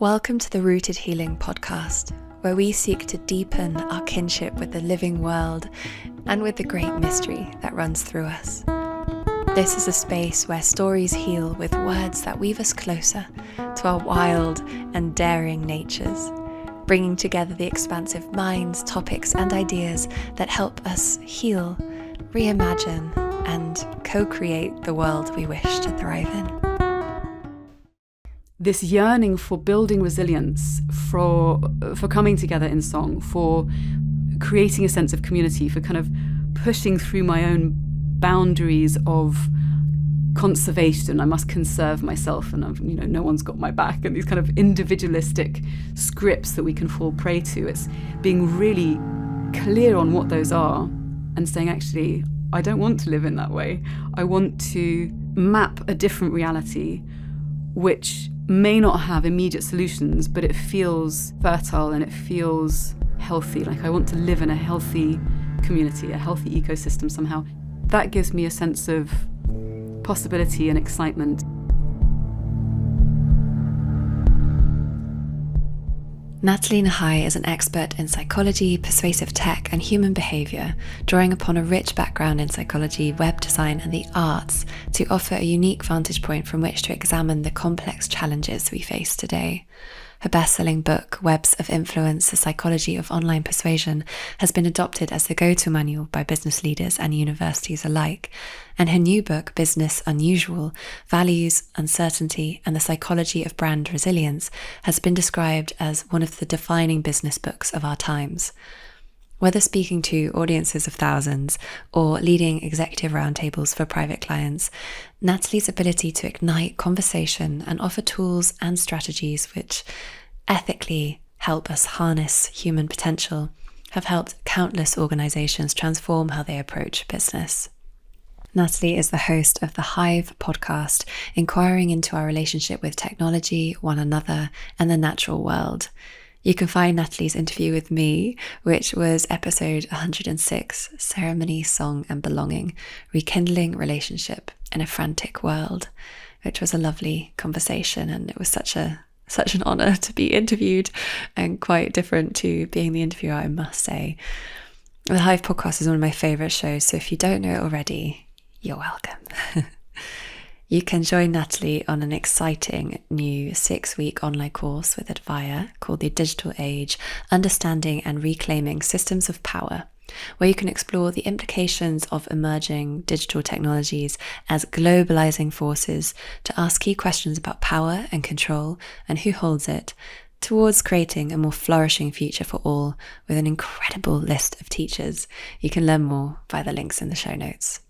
Welcome to the Rooted Healing podcast, where we seek to deepen our kinship with the living world and with the great mystery that runs through us. This is a space where stories heal with words that weave us closer to our wild and daring natures, bringing together the expansive minds, topics, and ideas that help us heal, reimagine, and co-create the world we wish to thrive in. This yearning for building resilience, for coming together in song, for creating a sense of community, for kind of pushing through my own boundaries of conservation. I must conserve myself, and no one's got my back, and these kind of individualistic scripts that we can fall prey to. It's being really clear on what those are and saying, actually, I don't want to live in that way. I want to map a different reality which may not have immediate solutions, but it feels fertile and it feels healthy. Like I want to live in a healthy community, a healthy ecosystem somehow. That gives me a sense of possibility and excitement. Nathalie Nahai is an expert in psychology, persuasive tech, and human behaviour, drawing upon a rich background in psychology, web design, and the arts to offer a unique vantage point from which to examine the complex challenges we face today. Her best-selling book, Webs of Influence: The Psychology of Online Persuasion, has been adopted as the go-to manual by business leaders and universities alike. And her new book, Business Unusual: Values, Uncertainty, and the Psychology of Brand Resilience, has been described as one of the defining business books of our times. Whether speaking to audiences of thousands or leading executive roundtables for private clients, Nathalie's ability to ignite conversation and offer tools and strategies which ethically help us harness human potential have helped countless organizations transform how they approach business. Nathalie is the host of the Hive podcast, inquiring into our relationship with technology, one another, and the natural world. You can find Nathalie's interview with me, which was episode 106, Ceremony, Song and Belonging, Rekindling Relationship in a Frantic World, which was a lovely conversation, and it was such an honour to be interviewed, and quite different to being the interviewer, I must say. The Hive podcast is one of my favourite shows, so if you don't know it already, you're welcome. You can join Nathalie on an exciting new 6-week online course with Advaya called The Digital Age: Understanding and Reclaiming Systems of Power, where you can explore the implications of emerging digital technologies as globalizing forces to ask key questions about power and control and who holds it, towards creating a more flourishing future for all with an incredible list of teachers. You can learn more via the links in the show notes.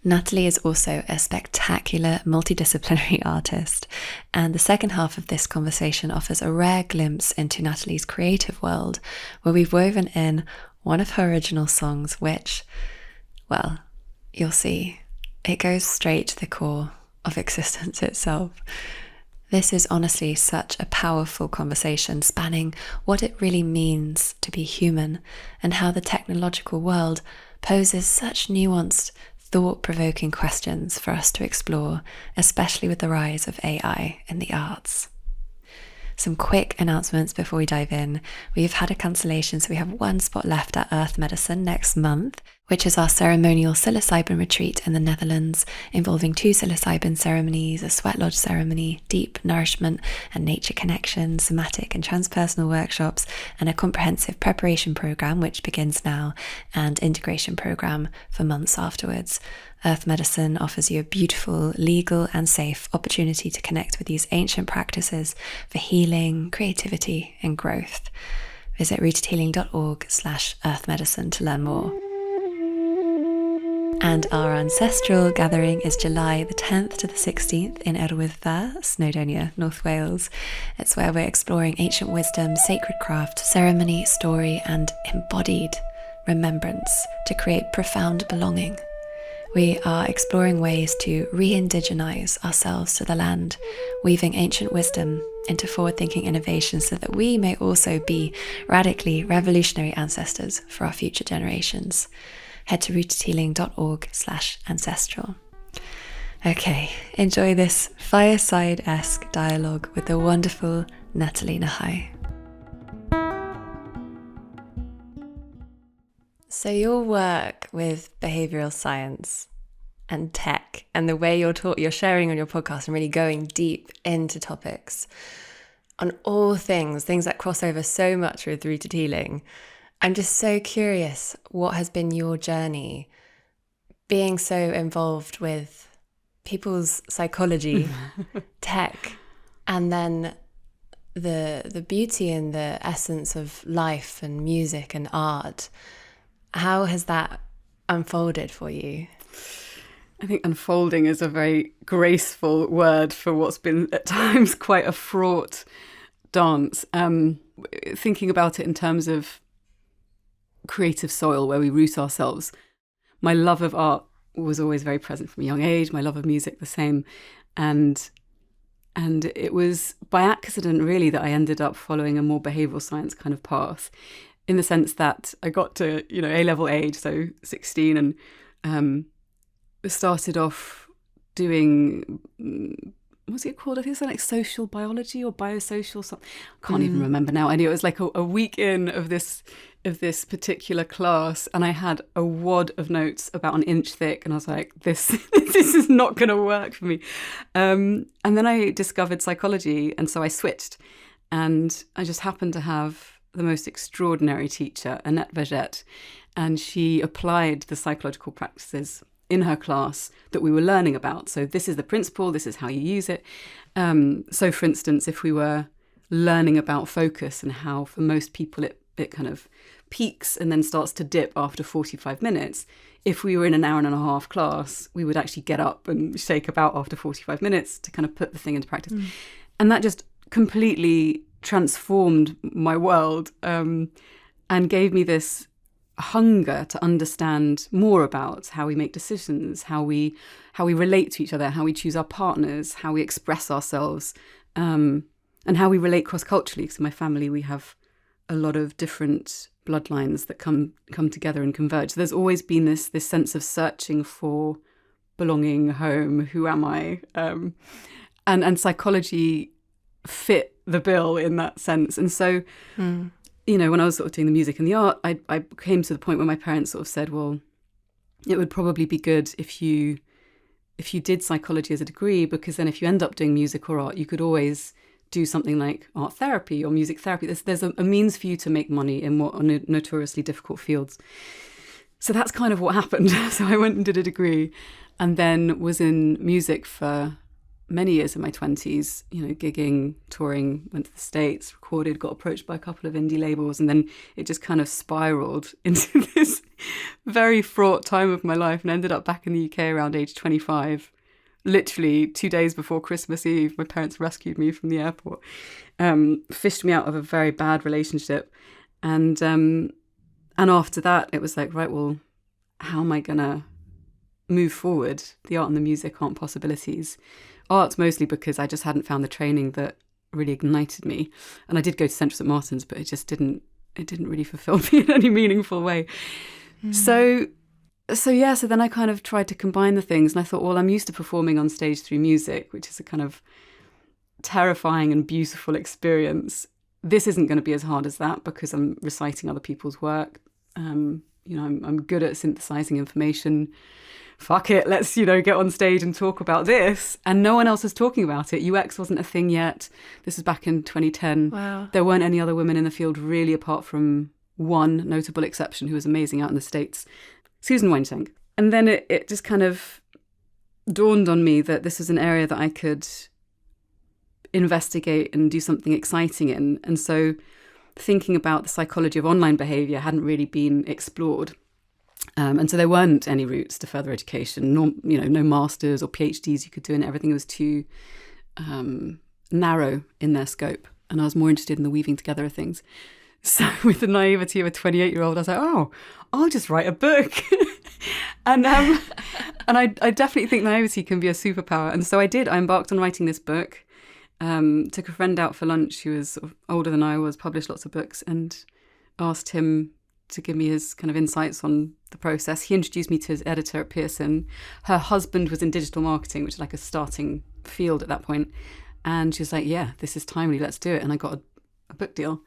Nathalie is also a spectacular multidisciplinary artist, and the second half of this conversation offers a rare glimpse into Nathalie's creative world, where we've woven in one of her original songs, which, well, you'll see, it goes straight to the core of existence itself. This is honestly such a powerful conversation spanning what it really means to be human and how the technological world poses such nuanced, thought-provoking questions for us to explore, especially with the rise of AI in the arts. Some quick announcements before we dive in. We've had a cancellation, so we have one spot left at Earth Medicine next month, which is our ceremonial psilocybin retreat in the Netherlands, involving 2 psilocybin ceremonies, a sweat lodge ceremony, deep nourishment and nature connection, somatic and transpersonal workshops, and a comprehensive preparation program, which begins now, and integration program for months afterwards. Earth Medicine offers you a beautiful, legal and safe opportunity to connect with these ancient practices for healing, creativity and growth. Visit rootedhealing.org/earthmedicine to learn more. And our ancestral gathering is July the 10th to the 16th in Erwyddfa, Snowdonia, North Wales. It's where we're exploring ancient wisdom, sacred craft, ceremony, story and embodied remembrance to create profound belonging. We are exploring ways to re-indigenize ourselves to the land, weaving ancient wisdom into forward-thinking innovation so that we may also be radically revolutionary ancestors for our future generations. Head to rootedhealing.org/ancestral. Okay, enjoy this fireside-esque dialogue with the wonderful Nathalie Nahai. So your work with behavioural science and tech and the way you're sharing on your podcast and really going deep into topics on all things that cross over so much with rooted healing. I'm just so curious, what has been your journey being so involved with people's psychology, tech, and then the beauty and the essence of life and music and art? How has that unfolded for you? I think unfolding is a very graceful word for what's been at times quite a fraught dance. Thinking about it in terms of creative soil where we root ourselves, my love of art was always very present from a young age, my love of music the same. And it was by accident, really, that I ended up following a more behavioural science kind of path, in the sense that I got to, A-level age, so 16, and started off doing, what's it called? I think it's like social biology or biosocial something. I can't even remember now. I knew it was like a week in of this particular class, and I had a wad of notes about an inch thick, and I was like, this is not going to work for me. And then I discovered psychology, and so I switched, and I just happened to have the most extraordinary teacher, Annette Vergette, and she applied the psychological practices in her class that we were learning about. So this is the principle, this is how you use it. So for instance, if we were learning about focus and how for most people it kind of peaks and then starts to dip after 45 minutes, if we were in an hour and a half class, we would actually get up and shake about after 45 minutes to kind of put the thing into practice. And that just completely transformed my world, and gave me this hunger to understand more about how we make decisions, how we relate to each other, how we choose our partners, how we express ourselves, and how we relate cross-culturally. Because in my family we have a lot of different bloodlines that come together and converge. So there's always been this sense of searching for belonging, home, who am I? And psychology fit the bill in that sense. And so, when I was sort of doing the music and the art, I came to the point where my parents sort of said, well, it would probably be good if you did psychology as a degree, because then if you end up doing music or art, you could always do something like art therapy or music therapy. There's a means for you to make money in what are notoriously difficult fields. So that's kind of what happened. So I went and did a degree, and then was in music for many years in my 20s, gigging, touring, went to the States, recorded, got approached by a couple of indie labels, and then it just kind of spiraled into this very fraught time of my life, and ended up back in the UK around age 25. Literally 2 days before Christmas Eve, my parents rescued me from the airport, fished me out of a very bad relationship. And after that, it was like, right, well, how am I going to move forward? The art and the music aren't possibilities. Art's mostly because I just hadn't found the training that really ignited me. And I did go to Central St Martin's, but it didn't really fulfill me in any meaningful way. So then I kind of tried to combine the things, and I thought, well, I'm used to performing on stage through music, which is a kind of terrifying and beautiful experience. This isn't going to be as hard as that because I'm reciting other people's work. I'm good at synthesizing information. Fuck it, let's, get on stage and talk about this. And no one else is talking about it. UX wasn't a thing yet. This is back in 2010. Wow. There weren't any other women in the field really, apart from one notable exception who was amazing out in the States, Susan Weinschenk. And then it just kind of dawned on me that this is an area that I could investigate and do something exciting in. And so thinking about the psychology of online behaviour hadn't really been explored. And so there weren't any routes to further education, no masters or PhDs you could do in it. Everything was too narrow in their scope. And I was more interested in the weaving together of things. So with the naivety of a 28-year-old, I was like, oh, I'll just write a book. and I definitely think naivety can be a superpower. And so I did. I embarked on writing this book, took a friend out for lunch who was sort of older than I was, published lots of books, and asked him to give me his kind of insights on the process. He introduced me to his editor at Pearson. Her husband was in digital marketing, which is like a starting field at that point. And she was like, yeah, this is timely, let's do it. And I got a book deal.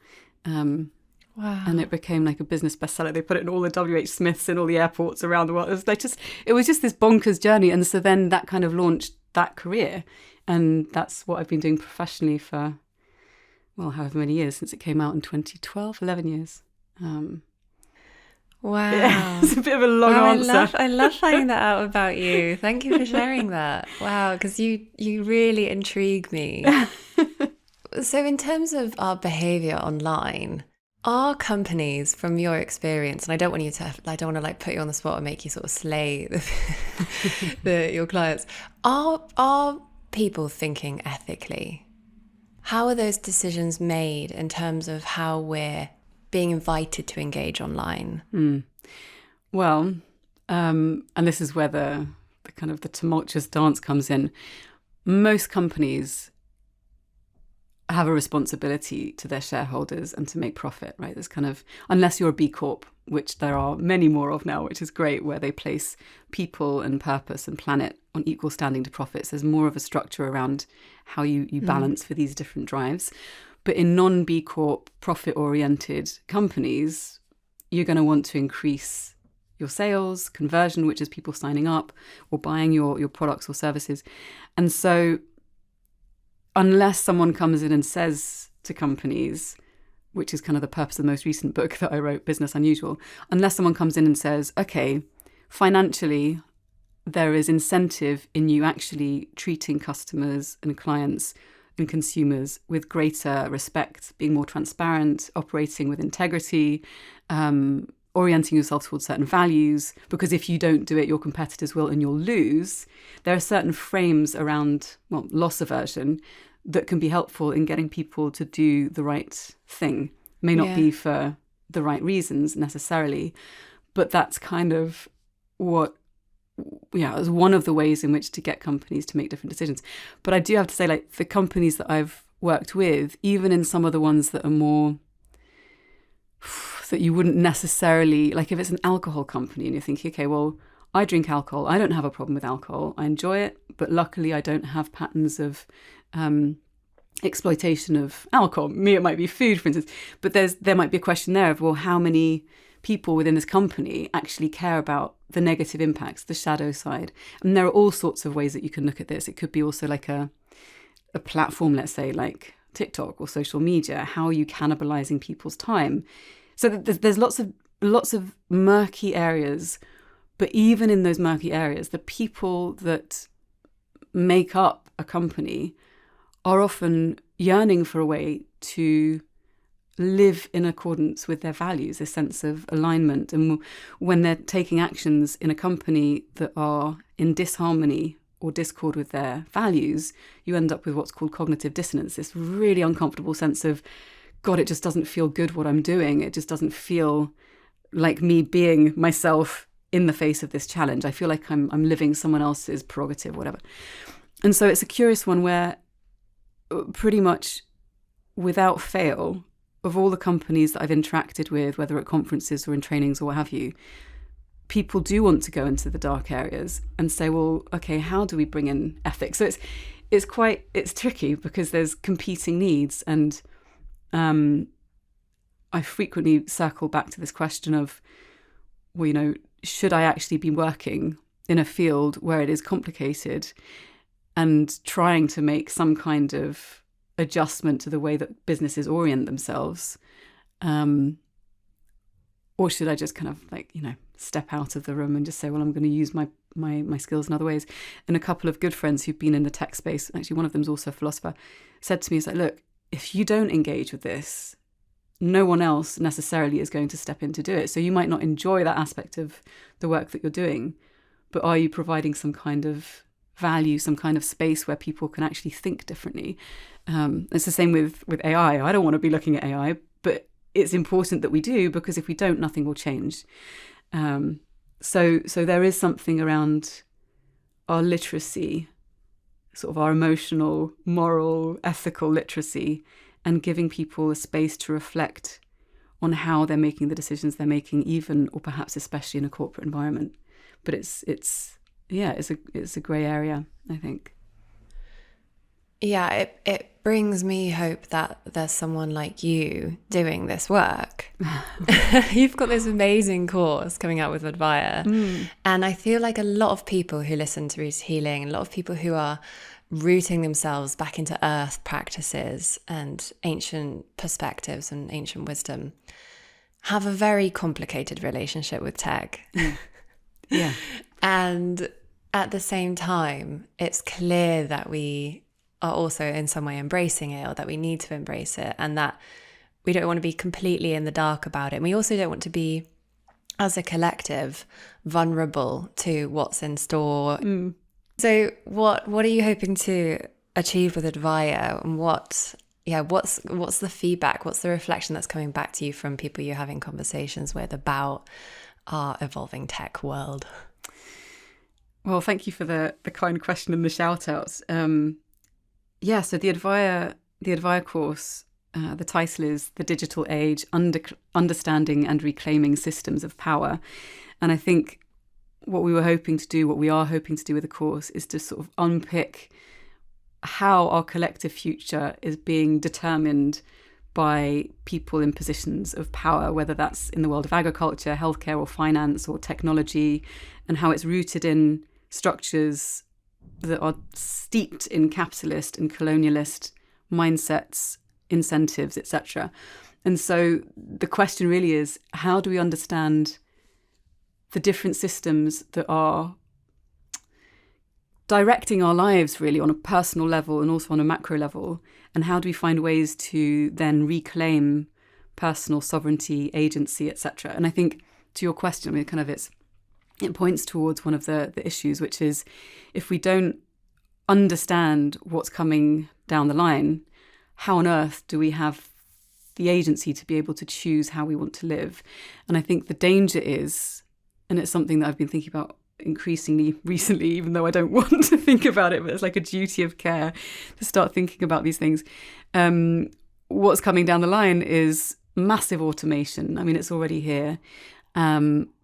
Wow. And it became like a business bestseller. They put it in all the WH Smiths in all the airports around the world. It was just this bonkers journey. And so then that kind of launched that career. And that's what I've been doing professionally for, well, however many years, since it came out in 2012, 11 years. Wow. Yeah, it's a bit of a long answer. I love finding that out about you. Thank you for sharing that. Wow, because you really intrigue me. So in terms of our behaviour online, are companies, from your experience, and I don't want to like put you on the spot and make you sort of slay your clients, are people thinking ethically? How are those decisions made in terms of how we're being invited to engage online? Well, and this is where the kind of the tumultuous dance comes in. Most companies have a responsibility to their shareholders and to make profit, right? There's kind of, unless you're a B Corp, which there are many more of now, which is great, where they place people and purpose and planet on equal standing to profits. There's more of a structure around how you balance for these different drives. But in non-B Corp, profit-oriented companies, you're going to want to increase your sales, conversion, which is people signing up or buying your products or services. And so unless someone comes in and says to companies, which is kind of the purpose of the most recent book that I wrote, Business Unusual, unless someone comes in and says, okay, financially, there is incentive in you actually treating customers and clients and consumers with greater respect, being more transparent, operating with integrity, orienting yourself towards certain values, because if you don't do it, your competitors will and you'll lose. There are certain frames around, well, loss aversion that can be helpful in getting people to do the right thing. May not be for the right reasons necessarily, but that's kind of is one of the ways in which to get companies to make different decisions. But I do have to say, like, the companies that I've worked with, even in some of the ones that are more that you wouldn't necessarily, like if it's an alcohol company and you're thinking, okay, well, I drink alcohol, I don't have a problem with alcohol, I enjoy it, but luckily I don't have patterns of exploitation of alcohol. Me, it might be food, for instance, but there might be a question there of, well, how many people within this company actually care about the negative impacts, the shadow side? And there are all sorts of ways that you can look at this. It could be also like a platform, let's say like TikTok or social media. How are you cannibalizing people's time? So there's lots of murky areas, but even in those murky areas, the people that make up a company are often yearning for a way to live in accordance with their values, a sense of alignment. And when they're taking actions in a company that are in disharmony or discord with their values, you end up with what's called cognitive dissonance, this really uncomfortable sense of, God, it just doesn't feel good what I'm doing. It just doesn't feel like me being myself in the face of this challenge. I feel like I'm living someone else's prerogative, whatever. And so it's a curious one where pretty much without fail, of all the companies that I've interacted with, whether at conferences or in trainings or what have you, people do want to go into the dark areas and say, well, okay, how do we bring in ethics? So it's tricky because there's competing needs. And I frequently circle back to this question of, well, should I actually be working in a field where it is complicated and trying to make some kind of adjustment to the way that businesses orient themselves? Or should I just kind of step out of the room and just say, well, I'm going to use my skills in other ways? And a couple of good friends who've been in the tech space, actually one of them's also a philosopher, said to me, it's like, look, if you don't engage with this, no one else necessarily is going to step in to do it. So you might not enjoy that aspect of the work that you're doing, but are you providing some kind of value, some kind of space where people can actually think differently? It's the same with AI. I don't want to be looking at AI, but it's important that we do, because if we don't, nothing will change. So there is something around our literacy, sort of our emotional, moral, ethical literacy, and giving people a space to reflect on how they're making the decisions they're making, even or perhaps especially in a corporate environment. But it's a grey area, I think. Yeah, it brings me hope that there's someone like you doing this work. You've got this amazing course coming out with Advire. And I feel like a lot of people who listen to Rooted Healing, and a lot of people who are rooting themselves back into earth practices and ancient perspectives and ancient wisdom, have a very complicated relationship with tech. Yeah. And at the same time, it's clear that we are also in some way embracing it, or that we need to embrace it, and that we don't want to be completely in the dark about it. And we also don't want to be, as a collective, vulnerable to what's in store. So what are you hoping to achieve with Advire, and what's the feedback, what's the reflection that's coming back to you from people you're having conversations with about our evolving tech world? Well, thank you for the kind question and the shout outs. So the Advire course, the title is The Digital Age, Understanding and Reclaiming Systems of Power. And I think what we are hoping to do with the course, is to sort of unpick how our collective future is being determined by people in positions of power, whether that's in the world of agriculture, healthcare, or finance, or technology, and how it's rooted in structures that are steeped in capitalist and colonialist mindsets, incentives, etc. And so the question really is, how do we understand the different systems that are directing our lives really on a personal level and also on a macro level, and how do we find ways to then reclaim personal sovereignty, agency, etc. And I think, to your question, I mean, it points towards one of the issues, which is, if we don't understand what's coming down the line, how on earth do we have the agency to be able to choose how we want to live? And I think the danger is, and it's something that I've been thinking about increasingly recently, even though I don't want to think about it, but it's like a duty of care to start thinking about these things. What's coming down the line is massive automation. I mean, it's already here.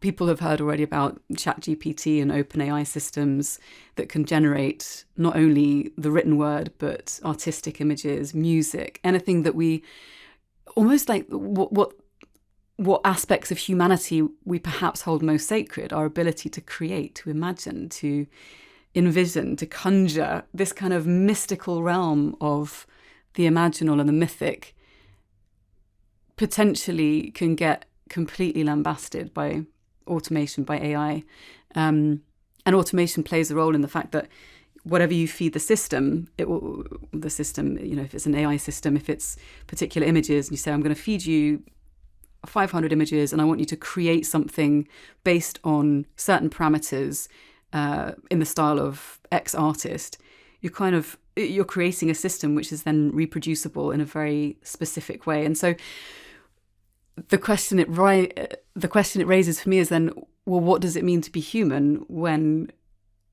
People have heard already about ChatGPT and OpenAI systems that can generate not only the written word, but artistic images, music, anything that we almost like what aspects of humanity we perhaps hold most sacred, our ability to create, to imagine, to envision, to conjure, this kind of mystical realm of the imaginal and the mythic, potentially can get completely lambasted by automation, by AI. And automation plays a role in the fact that whatever you feed the system, if it's an AI system, if it's particular images, and you say, I'm going to feed you 500 images and I want you to create something based on certain parameters in the style of X artist, you're creating a system which is then reproducible in a very specific way. And so the question it raises for me is then, well, what does it mean to be human when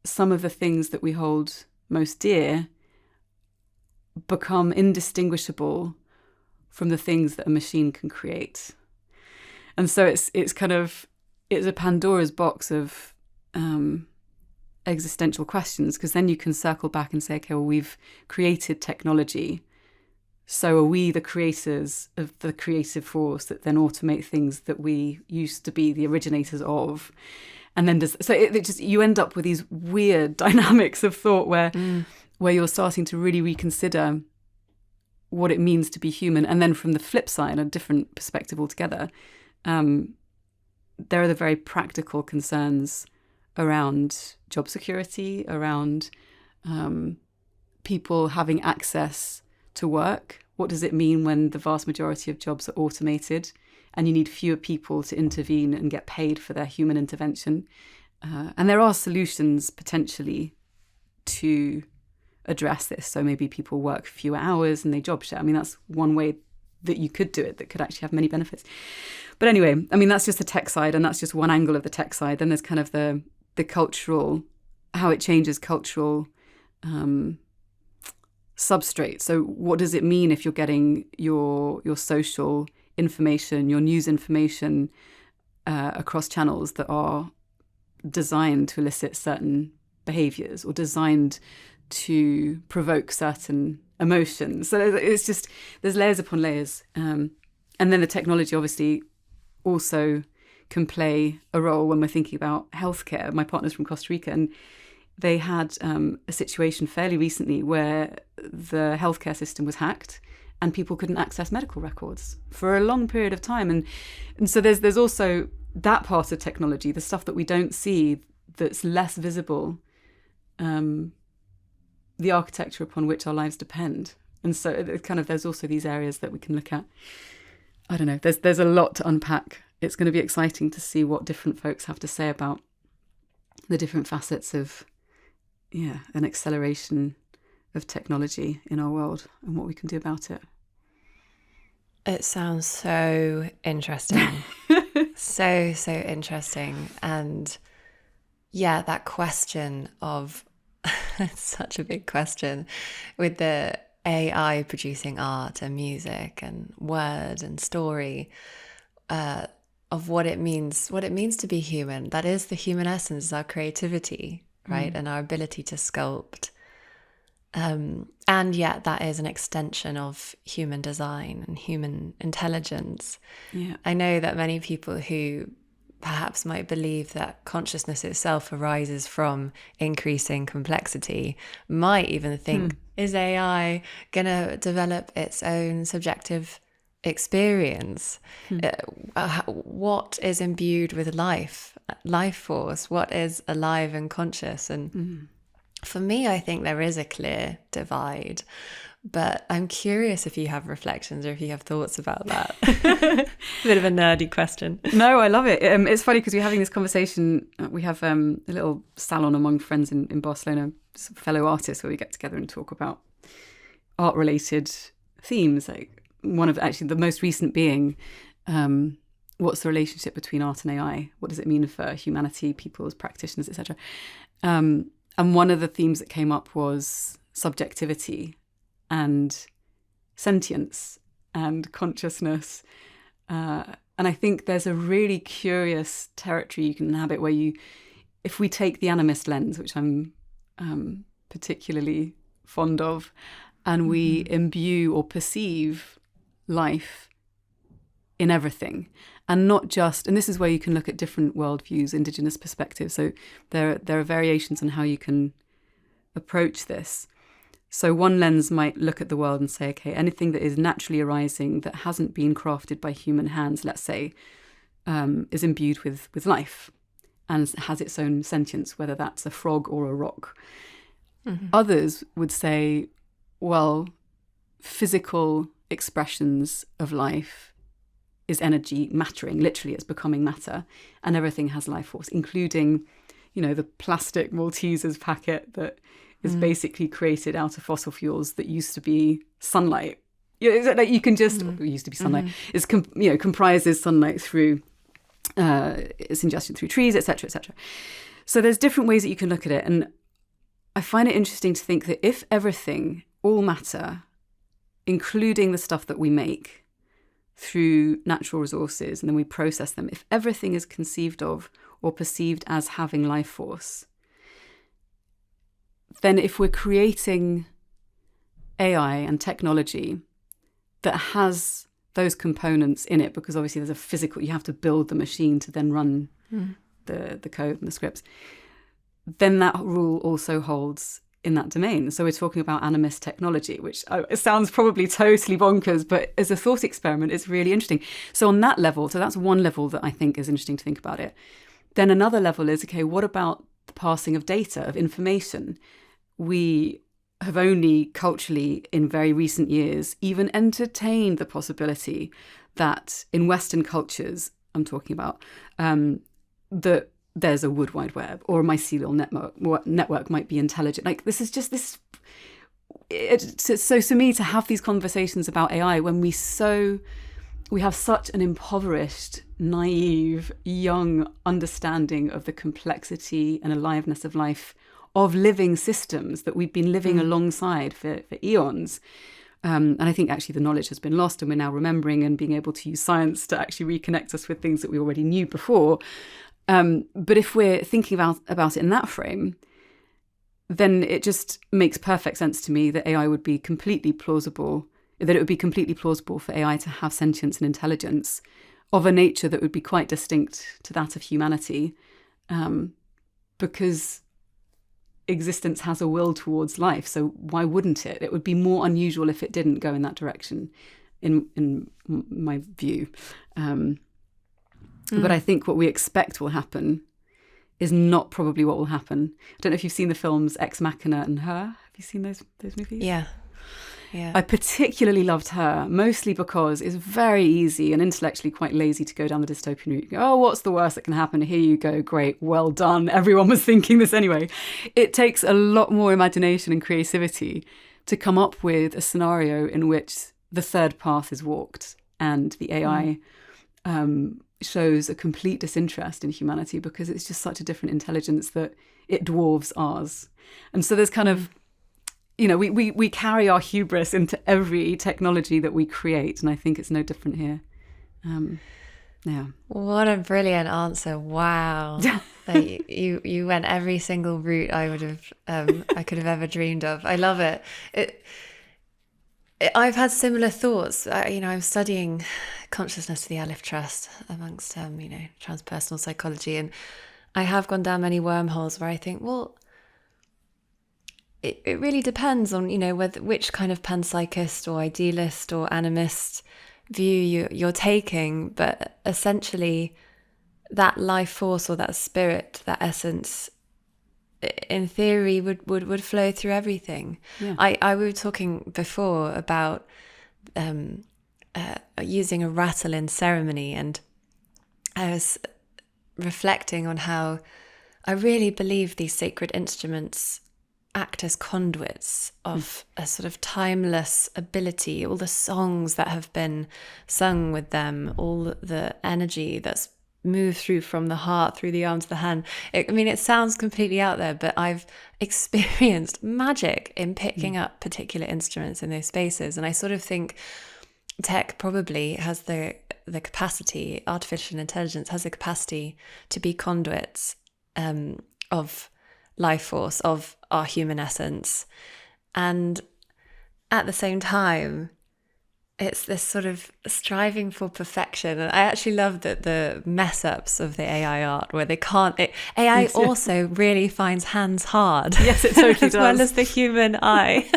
some of the things that we hold most dear become indistinguishable from the things that a machine can create? And so it's a Pandora's box of existential questions, because then you can circle back and say, okay, well, we've created technology, so are we the creators of the creative force that then automate things that we used to be the originators of? And then you end up with these weird dynamics of thought where you're starting to really reconsider what it means to be human. And then from the flip side, a different perspective altogether, there are the very practical concerns around job security, around people having access to work. What does it mean when the vast majority of jobs are automated and you need fewer people to intervene and get paid for their human intervention? And there are solutions potentially to address this. So maybe people work fewer hours and they job share. I mean, that's one way that you could do it that could actually have many benefits. But anyway, I mean, that's just the tech side, and that's just one angle of the tech side. Then there's kind of the cultural, how it changes cultural substrate. So what does it mean if you're getting your social information, your news information across channels that are designed to elicit certain behaviours or designed to provoke certain emotions. So it's just, there's layers upon layers. And then the technology obviously also can play a role when we're thinking about healthcare. My partner's from Costa Rica, and they had a situation fairly recently where the healthcare system was hacked and people couldn't access medical records for a long period of time. And so there's also that part of technology, the stuff that we don't see, that's less visible, the architecture upon which our lives depend. And so it kind of, there's also these areas that we can look at. I don't know, there's a lot to unpack. It's going to be exciting to see what different folks have to say about the different facets of, an acceleration of technology in our world and what we can do about it. It sounds so interesting. so interesting. And that question of, it's such a big question, with the AI producing art and music and word and story, of what it means to be human. That is the human essence, our creativity, right? And our ability to sculpt. And yet that is an extension of human design and human intelligence. Yeah. I know that many people who perhaps might believe that consciousness itself arises from increasing complexity might even think, is AI going to develop its own subjective experience? What is imbued with life force? What is alive and conscious? And for me, I think there is a clear divide, but I'm curious if you have reflections or if you have thoughts about that. A bit of a nerdy question. No, I love it. It's funny because we're having this conversation. We have a little salon among friends in Barcelona, fellow artists, where we get together and talk about art-related themes. Like one of actually the most recent being, what's the relationship between art and AI? What does it mean for humanity, people as practitioners, etc.? And one of the themes that came up was subjectivity and sentience and consciousness. And I think there's a really curious territory you can inhabit where if we take the animist lens, which I'm particularly fond of, and we imbue or perceive life in everything, and not just, and this is where you can look at different worldviews, indigenous perspectives. So there are variations on how you can approach this. So one lens might look at the world and say, okay, anything that is naturally arising that hasn't been crafted by human hands, let's say, is imbued with life and has its own sentience, whether that's a frog or a rock. Others would say, well, physical expressions of life is energy mattering, literally it's becoming matter, and everything has life force, including, the plastic Maltesers packet that is basically created out of fossil fuels that used to be sunlight. Like you can just, it used to be sunlight, it's comprises sunlight through its ingestion through trees, etc., etc. So there's different ways that you can look at it, and I find it interesting to think that if everything, all matter, including the stuff that we make through natural resources and then we process them, if everything is conceived of or perceived as having life force, then if we're creating AI and technology that has those components in it, because obviously there's a physical, you have to build the machine to then run the code and the scripts, then that rule also holds in that domain. So we're talking about animist technology, which it sounds probably totally bonkers, but as a thought experiment, it's really interesting. So on that level, so that's one level that I think is interesting to think about it. Then another level is, okay, what about the passing of data, of information? We have only culturally in very recent years even entertained the possibility that in Western cultures, I'm talking about, that there's a wood wide web or a mycelial network might be intelligent. Like this is just this. So for me to have these conversations about AI when we have such an impoverished, naive, young understanding of the complexity and aliveness of life, of living systems that we've been living alongside for eons. And I think actually the knowledge has been lost and we're now remembering and being able to use science to actually reconnect us with things that we already knew before. But if we're thinking about it in that frame, then it just makes perfect sense to me that it would be completely plausible for AI to have sentience and intelligence of a nature that would be quite distinct to that of humanity, because existence has a will towards life. So why wouldn't it? It would be more unusual if it didn't go in that direction, in my view. But I think what we expect will happen is not probably what will happen. I don't know if you've seen the films Ex Machina and Her. Have you seen those movies? Yeah. I particularly loved Her, mostly because it's very easy and intellectually quite lazy to go down the dystopian route. Oh, what's the worst that can happen? Here you go. Great. Well done. Everyone was thinking this anyway. It takes a lot more imagination and creativity to come up with a scenario in which the third path is walked and the AI shows a complete disinterest in humanity, because it's just such a different intelligence that it dwarfs ours. And so there's kind of, we carry our hubris into every technology that we create, and I think it's no different here. Yeah. What a brilliant answer! Wow, you went every single route I could have ever dreamed of. I love it. I've had similar thoughts. I'm studying consciousness for the Aleph Trust amongst transpersonal psychology, and I have gone down many wormholes where I think, well, it really depends on, which kind of panpsychist or idealist or animist view you're taking. But essentially, that life force or that spirit, that essence, in theory, would flow through everything. Yeah. I we were talking before about using a rattle in ceremony, and I was reflecting on how I really believe these sacred instruments act as conduits of a sort of timeless ability. All the songs that have been sung with them, all the energy that's moved through from the heart, through the arm to the hand. It sounds completely out there, but I've experienced magic in picking up particular instruments in those spaces. And I sort of think tech probably has the capacity, artificial intelligence has the capacity to be conduits of life force, of our human essence. And at the same time, it's this sort of striving for perfection. And I actually love that the mess ups of the AI art where they can't, AI also really finds hands hard. Yes, it totally as does. well as the human eye.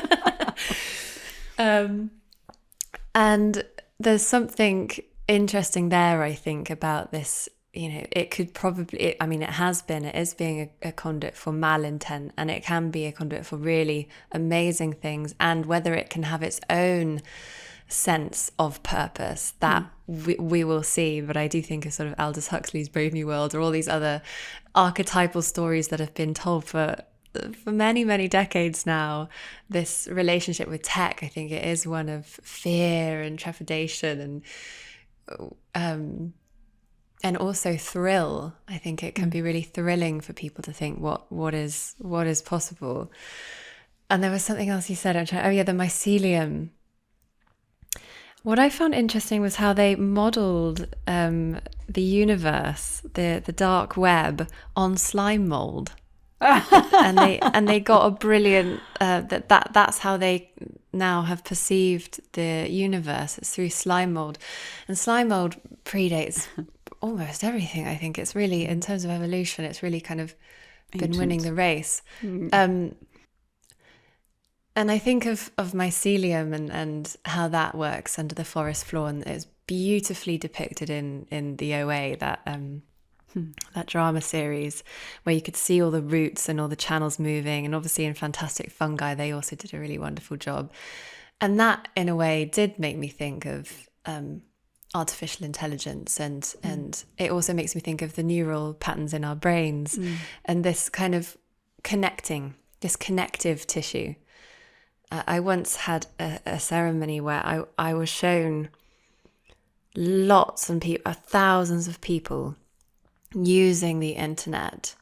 And there's something interesting there, I think, about this. It could probably, it is being a conduit for malintent, and it can be a conduit for really amazing things. And whether it can have its own sense of purpose, that we will see. But I do think of sort of Aldous Huxley's Brave New World, or all these other archetypal stories that have been told for many, many decades now. This relationship with tech, I think it is one of fear and trepidation and also thrill. I think it can be really thrilling for people to think what is possible. And there was something else you said. The mycelium. What I found interesting was how they modeled the universe, the dark web, on slime mold. and they got a brilliant that's how they now have perceived the universe. It's through slime mold, and slime mold predates almost everything. I think it's really, in terms of evolution, it's really kind of been winning the race. And I think of mycelium and how that works under the forest floor, and it's beautifully depicted in the OA, that drama series, where you could see all the roots and all the channels moving. And obviously in Fantastic Fungi, they also did a really wonderful job. And that, in a way, did make me think of artificial intelligence, and it also makes me think of the neural patterns in our brains and this kind of this connective tissue. I once had a ceremony where I was shown thousands of people using the internet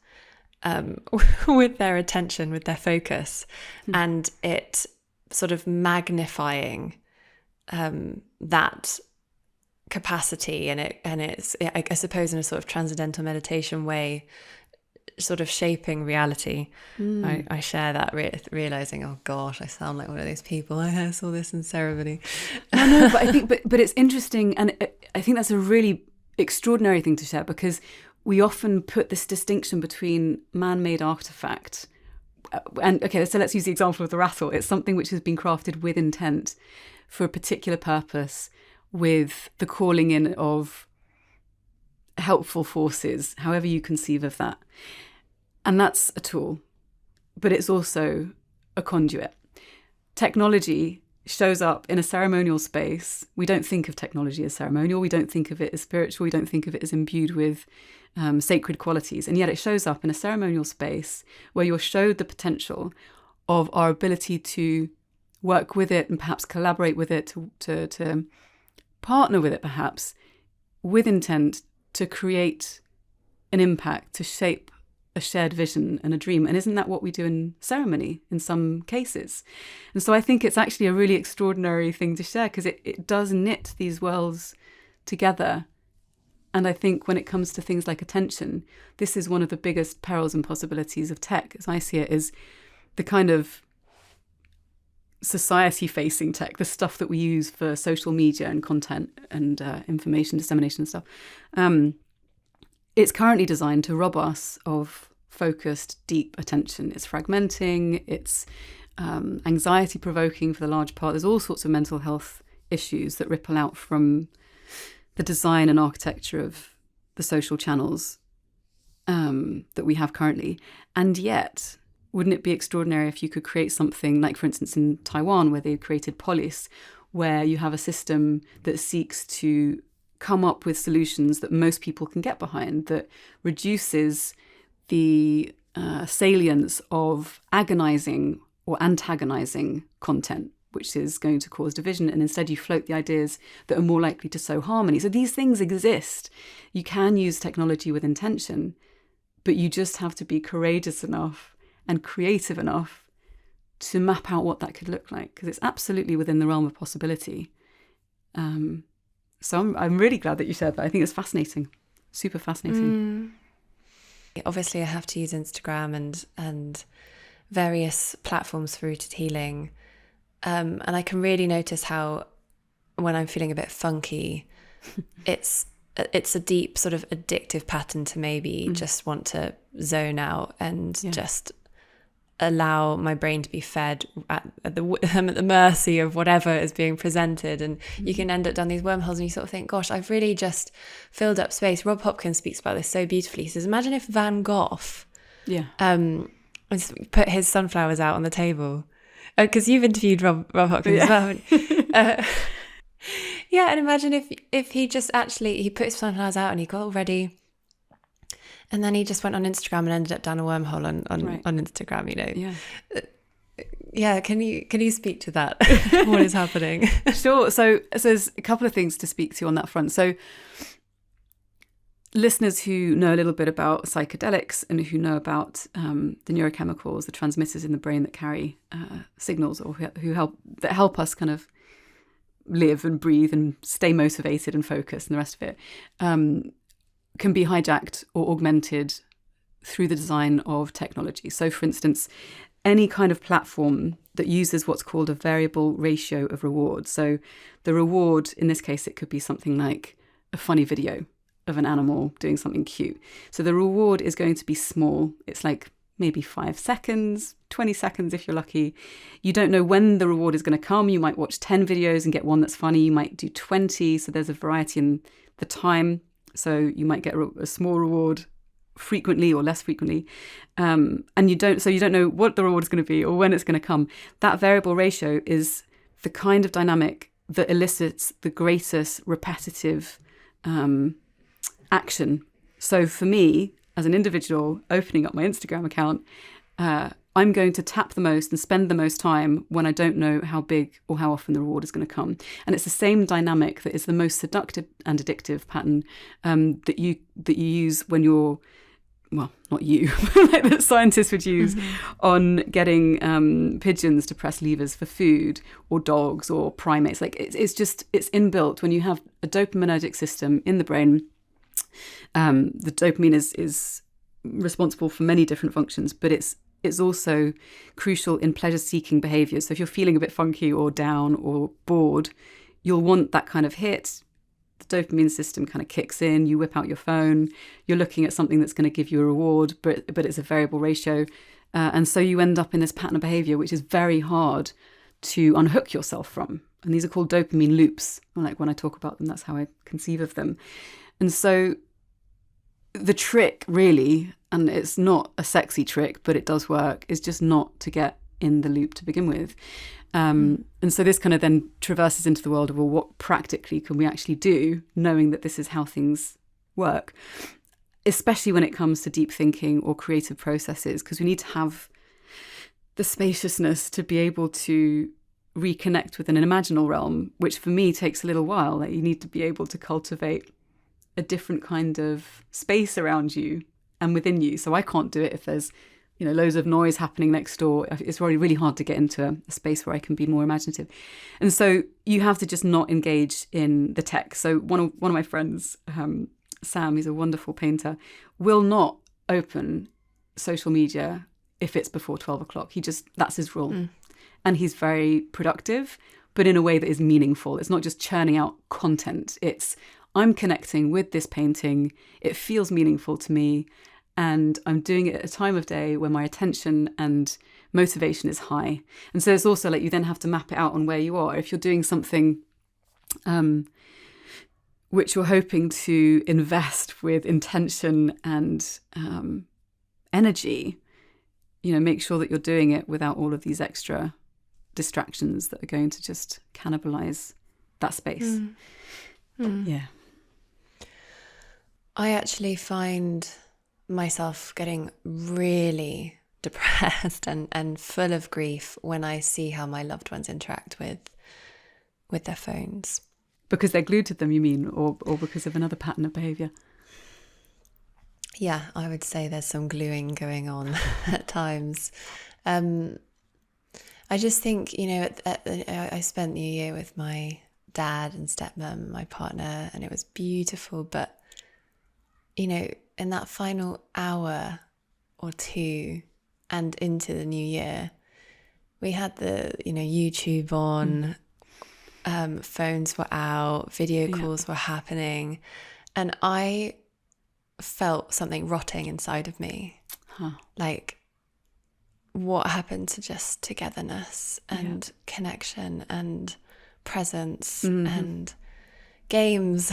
with their attention, with their focus, and it sort of magnifying that capacity, and it's, I suppose, in a sort of transcendental meditation way, sort of shaping reality. I share that realizing, oh gosh, I sound like one of those people. I saw this in ceremony. No, but I think, but it's interesting, and I think that's a really extraordinary thing to share, because we often put this distinction between man-made artifact and, okay, so let's use the example of the rattle. It's something which has been crafted with intent for a particular purpose, with the calling in of helpful forces, however you conceive of that. And that's a tool, but it's also a conduit. Technology shows up in a ceremonial space. We don't think of technology as ceremonial. We don't think of it as spiritual. We don't think of it as imbued with sacred qualities. And yet it shows up in a ceremonial space where you're showed the potential of our ability to work with it and perhaps collaborate with it, to partner with it perhaps, with intent to create an impact, to shape a shared vision and a dream. And isn't that what we do in ceremony in some cases? And so I think it's actually a really extraordinary thing to share, because it does knit these worlds together. And I think when it comes to things like attention, this is one of the biggest perils and possibilities of tech, as I see it, is the kind of society-facing tech, the stuff that we use for social media and content and information dissemination and stuff. It's currently designed to rob us of focused, deep attention. It's fragmenting, it's anxiety-provoking for the large part. There's all sorts of mental health issues that ripple out from the design and architecture of the social channels that we have currently. And yet, wouldn't it be extraordinary if you could create something like, for instance, in Taiwan, where they created Polis, where you have a system that seeks to come up with solutions that most people can get behind, that reduces the salience of agonizing or antagonizing content, which is going to cause division, and instead you float the ideas that are more likely to sow harmony. So these things exist. You can use technology with intention, but you just have to be courageous enough and creative enough to map out what that could look like, because it's absolutely within the realm of possibility. So I'm really glad that you shared that. I think it's fascinating, super fascinating. Obviously, I have to use Instagram and various platforms for rooted healing. And I can really notice how when I'm feeling a bit funky, it's a deep sort of addictive pattern to maybe just want to zone out and just allow my brain to be fed at the mercy of whatever is being presented. And you can end up down these wormholes and you sort of think, gosh, I've really just filled up space. Rob Hopkins speaks about this so beautifully. He says, imagine if Van Gogh put his sunflowers out on the table. Because you've interviewed Rob Hopkins as well, haven't you? And imagine if he just he put his sunflowers out and he got all ready, and then he just went on Instagram and ended up down a wormhole on Instagram, you know. Can you speak to that? What is happening? Sure. So there's a couple of things to speak to on that front. So listeners who know a little bit about psychedelics and who know about the neurochemicals, the transmitters in the brain that carry signals, or who help us kind of live and breathe and stay motivated and focused and the rest of it, can be hijacked or augmented through the design of technology. So, for instance, any kind of platform that uses what's called a variable ratio of reward. So the reward, in this case, it could be something like a funny video of an animal doing something cute. So the reward is going to be small. It's like maybe 5 seconds, 20 seconds if you're lucky. You don't know when the reward is going to come. You might watch 10 videos and get one that's funny. You might do 20. So there's a variety in the time. So you might get a small reward frequently or less frequently. And you don't know what the reward is going to be or when it's going to come. That variable ratio is the kind of dynamic that elicits the greatest repetitive action. So for me, as an individual opening up my Instagram account, I'm going to tap the most and spend the most time when I don't know how big or how often the reward is going to come. And it's the same dynamic that is the most seductive and addictive pattern that you use when you're, well, not you, like the scientists would use on getting pigeons to press levers for food, or dogs or primates. Like it's inbuilt when you have a dopaminergic system in the brain. The dopamine is responsible for many different functions, but it's also crucial in pleasure-seeking behaviours. So if you're feeling a bit funky or down or bored, you'll want that kind of hit. The dopamine system kind of kicks in, you whip out your phone, you're looking at something that's going to give you a reward, but it's a variable ratio. And so you end up in this pattern of behaviour, which is very hard to unhook yourself from. And these are called dopamine loops. Like when I talk about them, that's how I conceive of them. And so the trick really, and it's not a sexy trick, but it does work, is just not to get in the loop to begin with. And so this kind of then traverses into the world of, well, what practically can we actually do, knowing that this is how things work, especially when it comes to deep thinking or creative processes, because we need to have the spaciousness to be able to reconnect with an imaginal realm, which for me takes a little while. Like, you need to be able to cultivate a different kind of space around you and within you. So I can't do it if there's, loads of noise happening next door. It's really, really hard to get into a space where I can be more imaginative. And so you have to just not engage in the tech. So one of my friends, Sam, he's a wonderful painter, will not open social media if it's before 12 o'clock. That's his rule. And he's very productive, but in a way that is meaningful. It's not just churning out content. It's, I'm connecting with this painting. It feels meaningful to me. And I'm doing it at a time of day where my attention and motivation is high. And so it's also like you then have to map it out on where you are. If you're doing something which you're hoping to invest with intention and energy, make sure that you're doing it without all of these extra distractions that are going to just cannibalize that space. Yeah. I actually find myself getting really depressed and full of grief when I see how my loved ones interact with their phones. Because they're glued to them, you mean, or because of another pattern of behaviour? Yeah, I would say there's some gluing going on at times. I just think, I spent New Year with my dad and stepmom, my partner, and it was beautiful. But, in that final hour or two and into the new year, we had the, YouTube on, phones were out, video calls were happening, and I felt something rotting inside of me. Like, what happened to just togetherness and connection and presence and games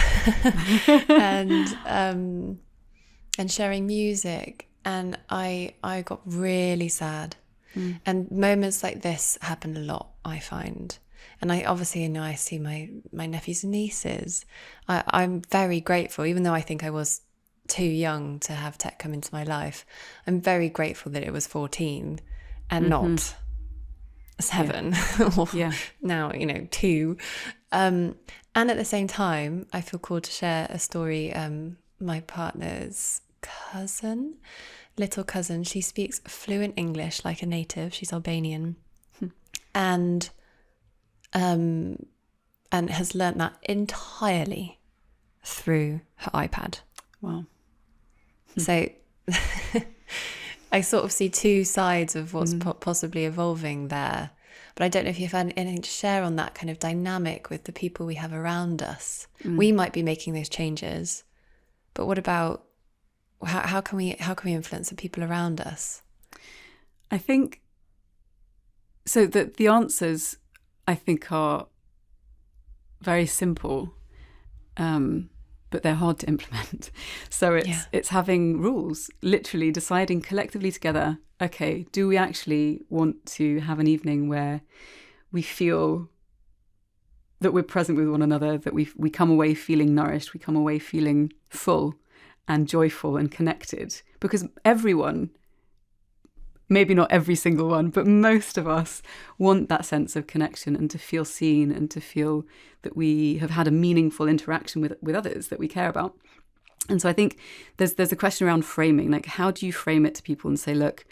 and sharing music. And I got really sad. And moments like this happen a lot, I find. And I obviously, I see my nephews and nieces. I'm very grateful, even though I think I was too young to have tech come into my life. I'm very grateful that it was 14 and not 7 or now, 2. And at the same time, I feel called to share a story. My partner's little cousin, she speaks fluent English like a native. She's Albanian. And has learnt that entirely through her iPad. Wow. So I sort of see two sides of what's possibly evolving there. But I don't know if you've had anything to share on that kind of dynamic with the people we have around us. We might be making those changes, but what about how can we influence the people around us? I think so that the answers, I think, are very simple, but they're hard to implement. So it's having rules, literally deciding collectively together, okay, do we actually want to have an evening where we feel that we're present with one another, that we come away feeling nourished, we come away feeling full and joyful and connected? Because everyone, maybe not every single one, but most of us want that sense of connection and to feel seen and to feel that we have had a meaningful interaction with others that we care about. And so I think there's a question around framing, like how do you frame it to people and say, look,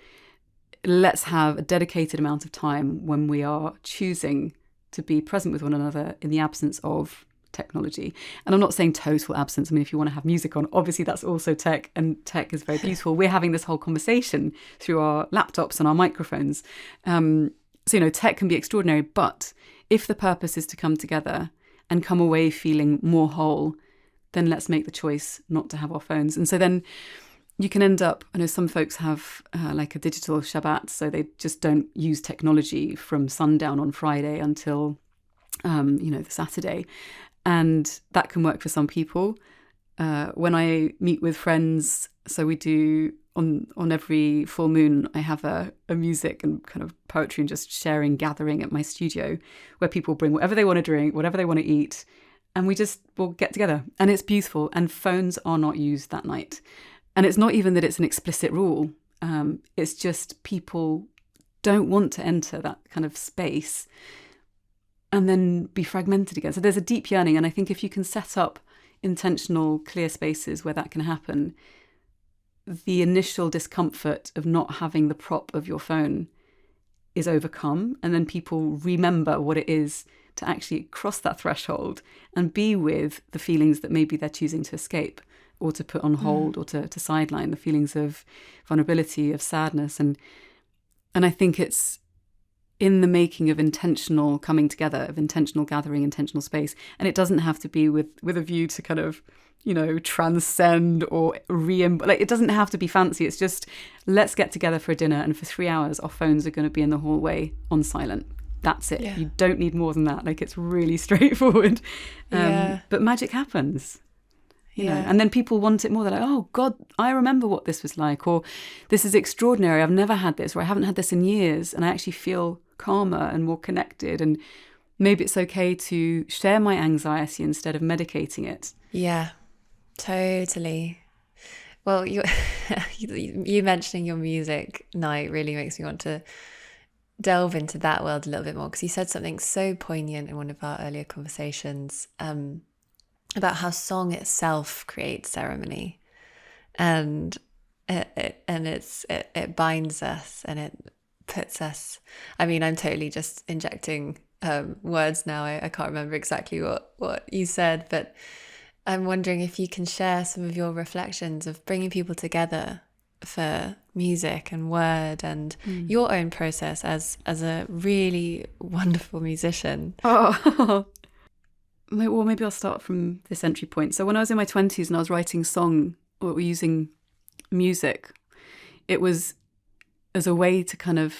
let's have a dedicated amount of time when we are choosing to be present with one another in the absence of technology. And I'm not saying total absence. I mean, if you want to have music on, obviously that's also tech, and tech is very beautiful. We're having this whole conversation through our laptops and our microphones. So, tech can be extraordinary, but if the purpose is to come together and come away feeling more whole, then let's make the choice not to have our phones. And so then you can end up, I know some folks have like a digital Shabbat, so they just don't use technology from sundown on Friday until, the Saturday. And that can work for some people. When I meet with friends, so we do on every full moon, I have a music and kind of poetry and just sharing gathering at my studio where people bring whatever they want to drink, whatever they want to eat. And we'll get together, and it's beautiful. And phones are not used that night. And it's not even that it's an explicit rule. It's just people don't want to enter that kind of space and then be fragmented again. So there's a deep yearning. And I think if you can set up intentional, clear spaces where that can happen, the initial discomfort of not having the prop of your phone is overcome. And then people remember what it is to actually cross that threshold and be with the feelings that maybe they're choosing to escape or to put on hold or to sideline, the feelings of vulnerability, of sadness. And I think it's in the making of intentional coming together, of intentional gathering, intentional space. And it doesn't have to be with a view to kind of, transcend or it doesn't have to be fancy. It's just, let's get together for a dinner, and for 3 hours, our phones are going to be in the hallway on silent. That's it. Yeah. You don't need more than that. Like, it's really straightforward. But magic happens. You know, and then people want it more. They're like, oh God, I remember what this was like, or this is extraordinary. I've never had this, or I haven't had this in years, and I actually feel calmer and more connected. And maybe it's okay to share my anxiety instead of medicating it. Yeah, totally. Well, you mentioning your music night really makes me want to delve into that world a little bit more, because you said something so poignant in one of our earlier conversations about how song itself creates ceremony, and it binds us, and it puts us. I mean, I'm totally just injecting words now. I can't remember exactly what you said, but I'm wondering if you can share some of your reflections of bringing people together for music and word, and your own process as a really wonderful musician. Oh. Well, maybe I'll start from this entry point. So when I was in my 20s and I was writing song or using music, it was as a way to kind of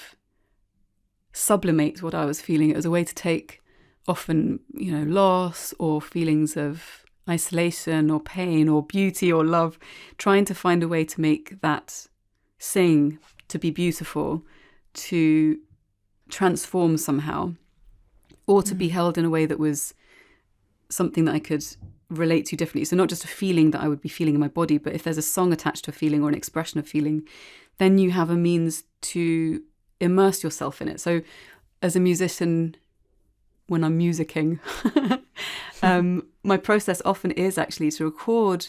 sublimate what I was feeling. It was a way to take often, loss or feelings of isolation or pain or beauty or love, trying to find a way to make that sing, to be beautiful, to transform somehow, or to be held in a way that was something that I could relate to differently. So not just a feeling that I would be feeling in my body, but if there's a song attached to a feeling or an expression of feeling, then you have a means to immerse yourself in it. So as a musician, when I'm musicking, my process often is actually to record.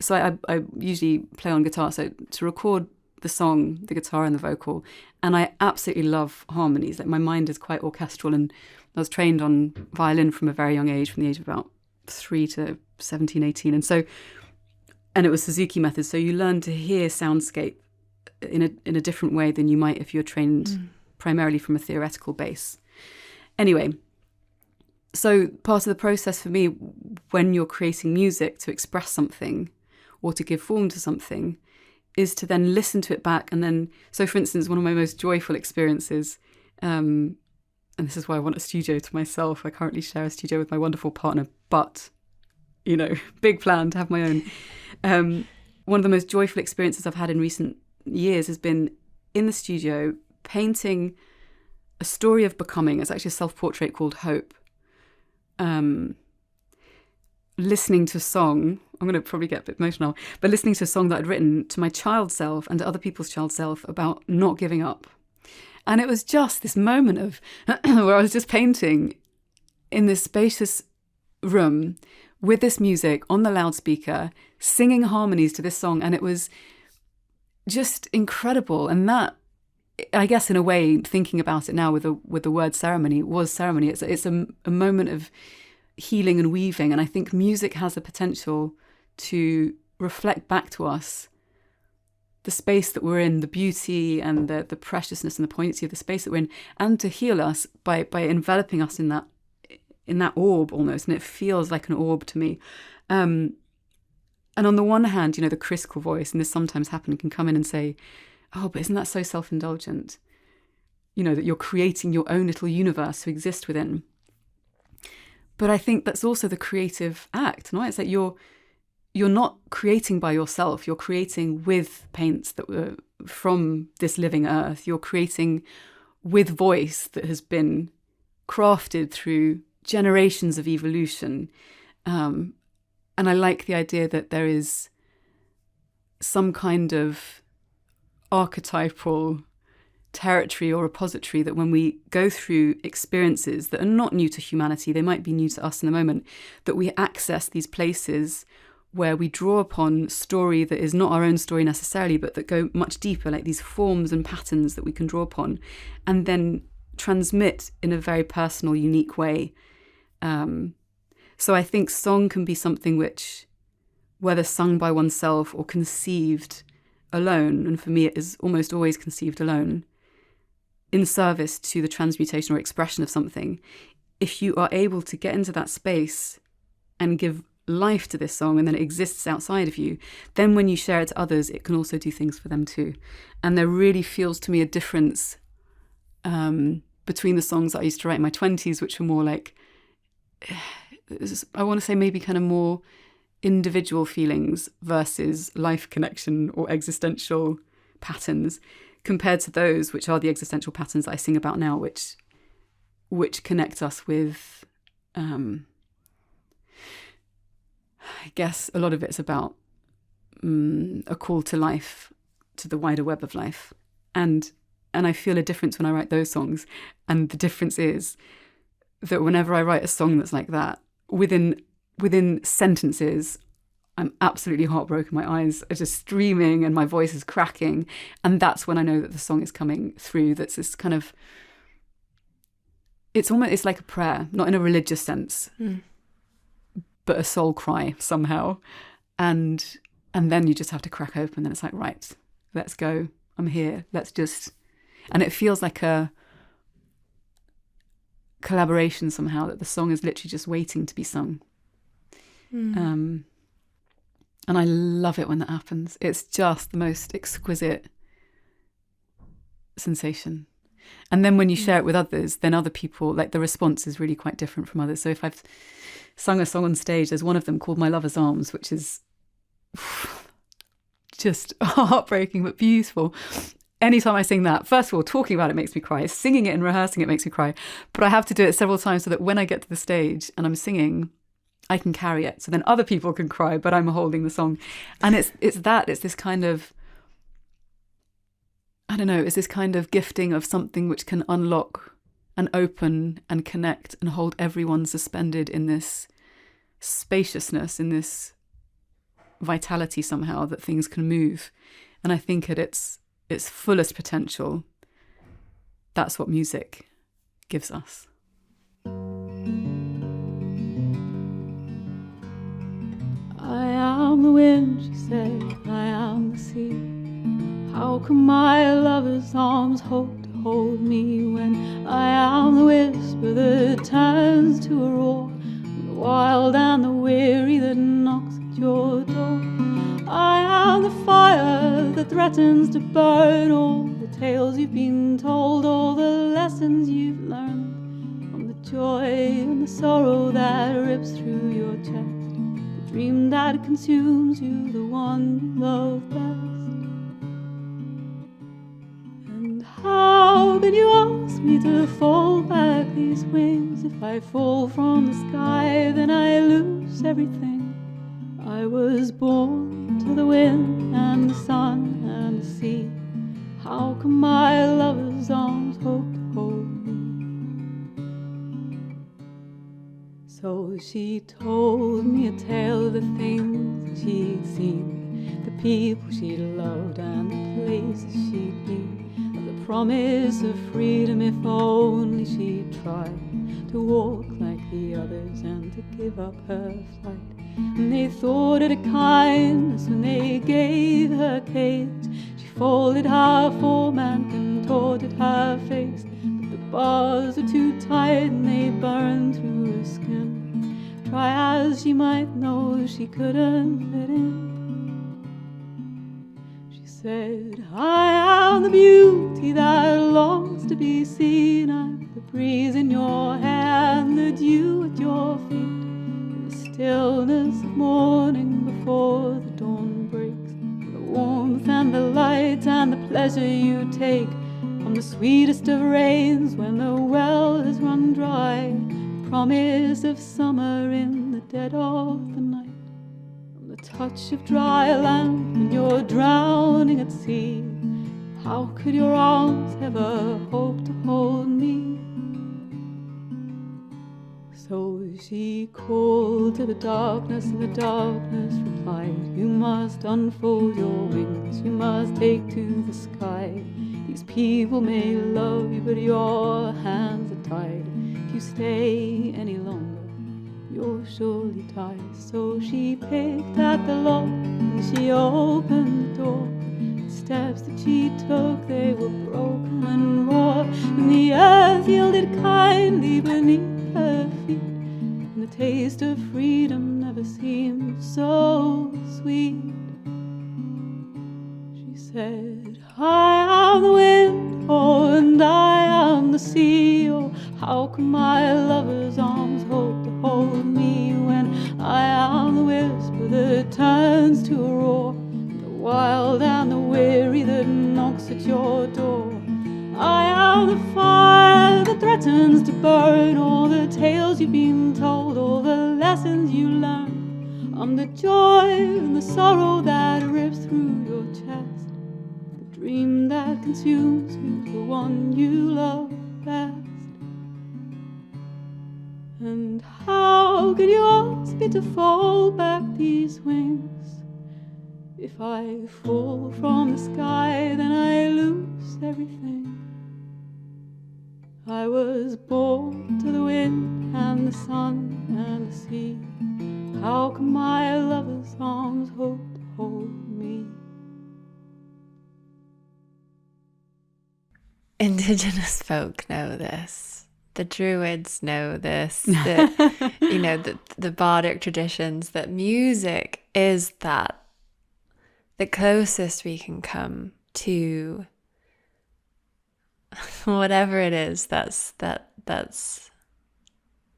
So I usually play on guitar. So to record the song, the guitar and the vocal. And I absolutely love harmonies. Like, my mind is quite orchestral, and I was trained on violin from a very young age, from the age of about 3 to 17, 18. And it was Suzuki method. So you learn to hear soundscape in a different way than you might if you're trained primarily from a theoretical base. Anyway, so part of the process for me when you're creating music to express something or to give form to something is to then listen to it back. And then, so for instance, one of my most joyful experiences, and this is why I want a studio to myself. I currently share a studio with my wonderful partner, but, big plan to have my own. One of the most joyful experiences I've had in recent years has been in the studio painting a story of becoming. It's actually a self-portrait called Hope. Listening to a song, I'm going to probably get a bit emotional, but listening to a song that I'd written to my child self and to other people's child self about not giving up. And it was just this moment of where I was just painting in this spacious room with this music on the loudspeaker, singing harmonies to this song. And it was just incredible. And that, I guess, in a way, thinking about it now with the word ceremony, was ceremony. It's a moment of healing and weaving. And I think music has a potential to reflect back to us the space that we're in, the beauty and the preciousness and the poignancy of the space that we're in, and to heal us by enveloping us in that orb almost. And it feels like an orb to me. And on the one hand, the critical voice, and this sometimes happens, can come in and say, oh, but isn't that so self-indulgent? That you're creating your own little universe to exist within. But I think that's also the creative act, right? It's that you're not creating by yourself. You're creating with paints that were from this living earth. You're creating with voice that has been crafted through generations of evolution. And I like the idea that there is some kind of archetypal territory or repository that when we go through experiences that are not new to humanity, they might be new to us in the moment, that we access these places where we draw upon story that is not our own story necessarily, but that go much deeper, like these forms and patterns that we can draw upon and then transmit in a very personal, unique way. So I think song can be something which, whether sung by oneself or conceived alone, and for me it is almost always conceived alone, in service to the transmutation or expression of something, if you are able to get into that space and give life to this song and then it exists outside of you, then when you share it to others, it can also do things for them too. And there really feels to me a difference between the songs that I used to write in my 20s, which were more like, I want to say maybe kind of more individual feelings versus life connection or existential patterns, compared to those which are the existential patterns that I sing about now, which connect us with, I guess a lot of it's about a call to life, to the wider web of life. And I feel a difference when I write those songs. And the difference is that whenever I write a song that's like that, within sentences, I'm absolutely heartbroken. My eyes are just streaming and my voice is cracking. And that's when I know that the song is coming through. That's this kind of, it's like a prayer, not in a religious sense, but a soul cry somehow. And then you just have to crack open. Then it's like, right, let's go. I'm here. And it feels like a collaboration somehow, that the song is literally just waiting to be sung. And I love it when that happens. It's just the most exquisite sensation. And then when you share it with others, then other people, like the response is really quite different from others. So if I've sung a song on stage, there's one of them called My Lover's Arms, which is just heartbreaking but beautiful. Anytime I sing that, first of all, talking about it makes me cry. Singing it and rehearsing it makes me cry. But I have to do it several times so that when I get to the stage and I'm singing, I can carry it. So then other people can cry, but I'm holding the song. And it's this kind of, I don't know, it's this kind of gifting of something which can unlock and open and connect and hold everyone suspended in this spaciousness, in this vitality somehow, that things can move. And I think at its fullest potential, that's what music gives us. I am the wind, she said, I am the sea. How can my lover's arms hope to hold me when I am the whisper that turns to a roar, the wild and the weary that knocks at your door? I am the fire that threatens to burn all the tales you've been told, all the lessons you've learned, from the joy and the sorrow that rips through your chest. Dream that consumes you, the one you love best. And how can you ask me to fold back these wings? If I fall from the sky, then I lose everything. I was born to the wind and the sun and the sea. How can my lover's arms hope to hold me? So she told me a tale of the things that she'd seen, the people she loved and the places she'd been, of the promise of freedom if only she'd try to walk like the others and to give up her flight. And they thought it a kindness when they gave her cage. She folded her form and contorted her face, but the bars were too tight and they burned through her skin. Try as she might, no, she couldn't fit in. She said, I am the beauty that longs to be seen. I'm the breeze in your hair and the dew at your feet, in the stillness of morning before the dawn breaks, the warmth and the light and the pleasure you take from the sweetest of rains when the well has run dry, the promise of summer in the dead of the night, from the touch of dry land when you're drowning at sea. How could your arms ever hope to hold me? So she called to the darkness, and the darkness replied, you must unfold your wings, you must take to the sky. These people may love you, but your hands are tied. If you stay any longer, you'll surely die. So she picked at the lock and she opened the door. The steps that she took, they were broken and raw, and the earth yielded kindly beneath her feet, and the taste of freedom never seemed so sweet. She said, I am the wind, oh, and I am the sea. Oh, how can my lover's arms hope to hold me when I am the whisper that turns to a roar, the wild and the weary that knocks at your door? I am the fire that threatens to burn all the tales you've been told, all the lessons you learned. I'm the joy and the sorrow that rips through your chest, the dream that consumes you, the one you love best. And how can you ask me to fold back these wings? If I fall from the sky, then I lose everything. I was born to the wind and the sun and the sea. How can my lover's arms hope to hold me? Indigenous folk know this. The Druids know this. The bardic traditions, that music is that the closest we can come to whatever it is that's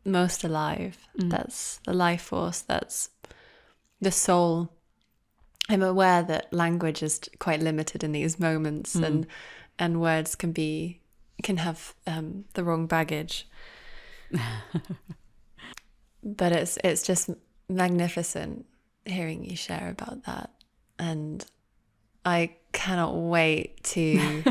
most alive. That's the life force, that's the soul. I'm aware that language is quite limited in these moments, and words can have the wrong baggage. But it's just magnificent hearing you share about that, and I cannot wait to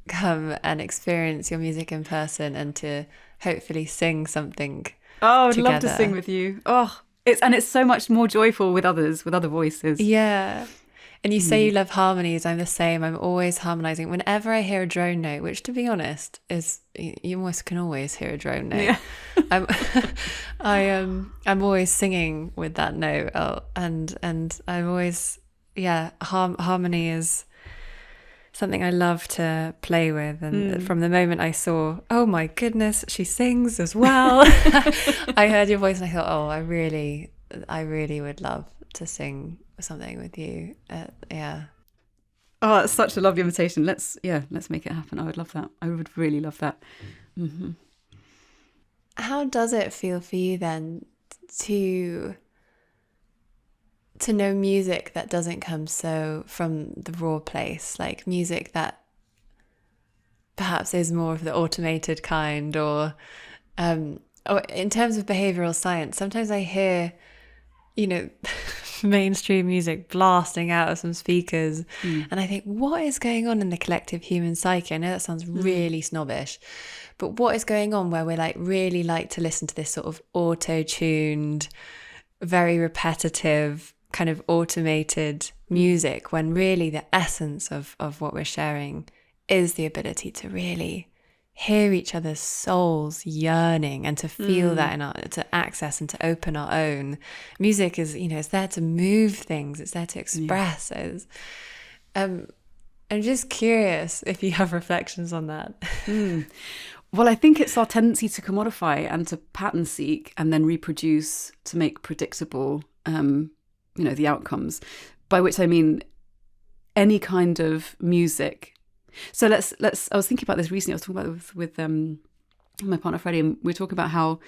come and experience your music in person and to hopefully sing something. Oh, I'd together. love to sing with you. Oh, it's so much more joyful with others, with other voices. Yeah. And you say you love harmonies. I'm the same. I'm always harmonizing. Whenever I hear a drone note, which to be honest is, you almost can always hear a drone note. Yeah. I'm always singing with that note. And I'm always, harmony is something I love to play with. And from the moment I saw, oh my goodness, she sings as well. I heard your voice and I thought, oh, I really would love to sing something with you. Oh, it's such a lovely invitation. Let's make it happen. I would love that. I would really love that. Mm-hmm. How does it feel for you then to know music that doesn't come so from the raw place, like music that perhaps is more of the automated kind, or in terms of behavioral science, sometimes I hear, mainstream music blasting out of some speakers, and I think, what is going on in the collective human psyche? I know that sounds really snobbish, but what is going on where we're really like to listen to this sort of auto-tuned, very repetitive, kind of automated music, when really the essence of what we're sharing is the ability to really hear each other's souls yearning and to feel that in our, to access and to open our own. Music is, you know, it's there to move things, it's there to express. I'm just curious if you have reflections on that. Well, I think it's our tendency to commodify and to pattern seek and then reproduce to make predictable, the outcomes, by which I mean any kind of music. So let's. I was thinking about this recently. I was talking about it with my partner Freddie, and we were talking about how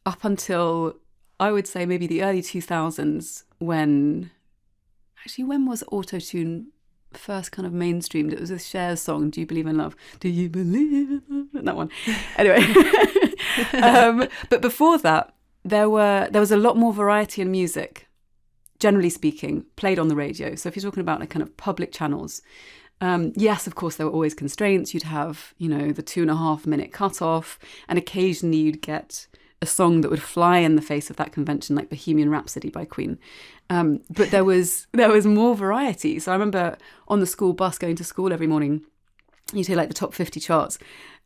up until I would say maybe the early 2000s, when was autotune first kind of mainstreamed? It was a Cher's song, "Do You Believe in Love?" Do you believe in love? That one. Anyway, but before that, there was a lot more variety in music, generally speaking, played on the radio. So if you're talking about like kind of public channels. Yes, of course, there were always constraints. You'd have, the 2.5 minute cutoff, and occasionally you'd get a song that would fly in the face of that convention, like Bohemian Rhapsody by Queen. But there was more variety. So I remember on the school bus going to school every morning, you'd hear like the top 50 charts,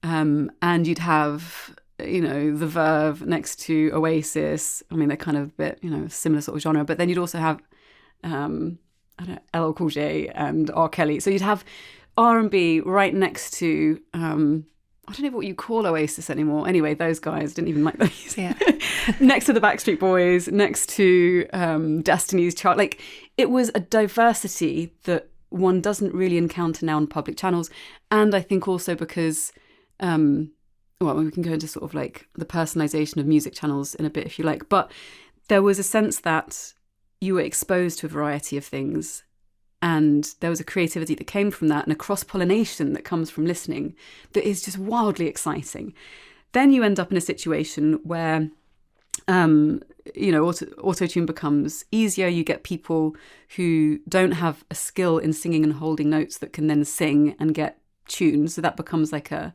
and you'd have, the Verve next to Oasis. I mean, they're kind of a bit, similar sort of genre. But then you'd also have LL Cool J and R. Kelly. So you'd have R&B right next to, I don't know what you call Oasis anymore. Anyway, those guys, didn't even like those. Yeah. Next to the Backstreet Boys, next to Destiny's Child. Like, it was a diversity that one doesn't really encounter now on public channels. And I think also because, we can go into sort of like the personalization of music channels in a bit if you like. But there was a sense that you were exposed to a variety of things, and there was a creativity that came from that and a cross-pollination that comes from listening that is just wildly exciting. Then you end up in a situation where, auto-tune becomes easier. You get people who don't have a skill in singing and holding notes that can then sing and get tuned. So that becomes like a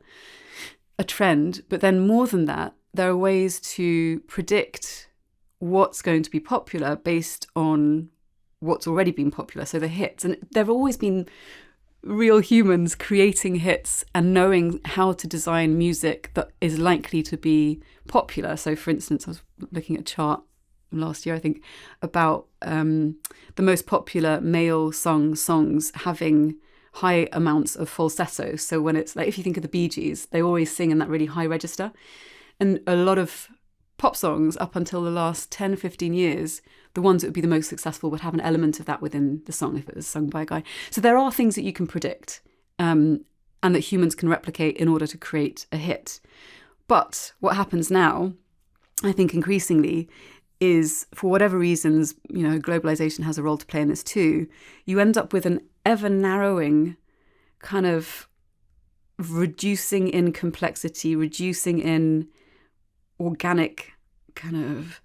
trend. But then more than that, there are ways to predict what's going to be popular based on what's already been popular. So the hits, and there have always been real humans creating hits and knowing how to design music that is likely to be popular. So for instance, I was looking at a chart last year, I think, about the most popular male songs having high amounts of falsetto. So when it's like, if you think of the Bee Gees, they always sing in that really high register. And a lot of pop songs up until the last 10, 15 years, the ones that would be the most successful would have an element of that within the song if it was sung by a guy. So there are things that you can predict and that humans can replicate in order to create a hit. But what happens now, I think increasingly, is for whatever reasons, globalization has a role to play in this too, you end up with an ever narrowing kind of reducing in complexity, reducing in organic kind of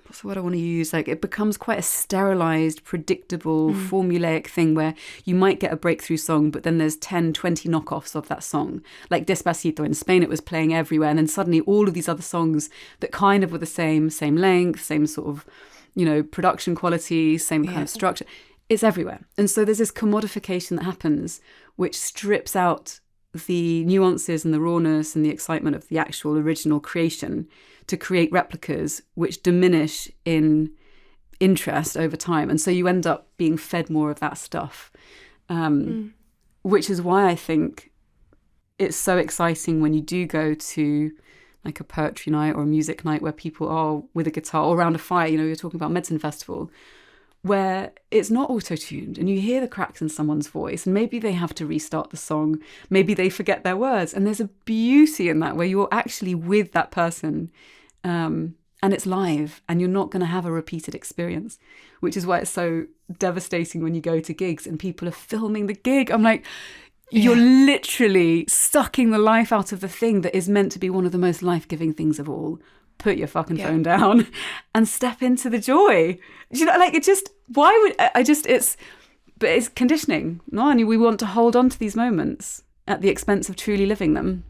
what's the word I want to use? Like, it becomes quite a sterilized, predictable, formulaic thing where you might get a breakthrough song, but then there's 10, 20 knockoffs of that song. Like Despacito in Spain, it was playing everywhere. And then suddenly all of these other songs that kind of were the same length, same sort of, production quality, same kind of structure, it's everywhere. And so there's this commodification that happens, which strips out the nuances and the rawness and the excitement of the actual original creation to create replicas which diminish in interest over time. And so you end up being fed more of that stuff, which is why I think it's so exciting when you do go to like a poetry night or a music night where people are with a guitar or around a fire, you're talking about Medicine Festival, where it's not auto-tuned and you hear the cracks in someone's voice and maybe they have to restart the song, maybe they forget their words, and there's a beauty in that where you're actually with that person and it's live and you're not going to have a repeated experience, which is why it's so devastating when you go to gigs and people are filming the gig. I'm like, you're literally sucking the life out of the thing that is meant to be one of the most life-giving things of all. Put your fucking phone down and step into the joy. But it's conditioning. No, and we want to hold on to these moments at the expense of truly living them.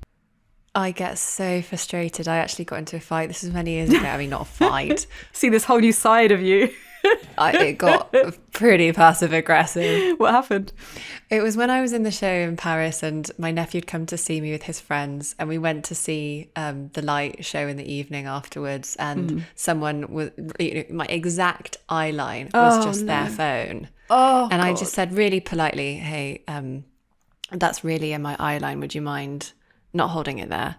I get so frustrated. I actually got into a fight. This was many years ago. I mean, not a fight. See this whole new side of you. it got pretty passive aggressive. What happened? It was when I was in the show in Paris, and my nephew had come to see me with his friends, and we went to see the light show in the evening afterwards, and someone was, my exact eye line was just their phone. And God. I just said really politely, hey, that's really in my eye line, would you mind not holding it there?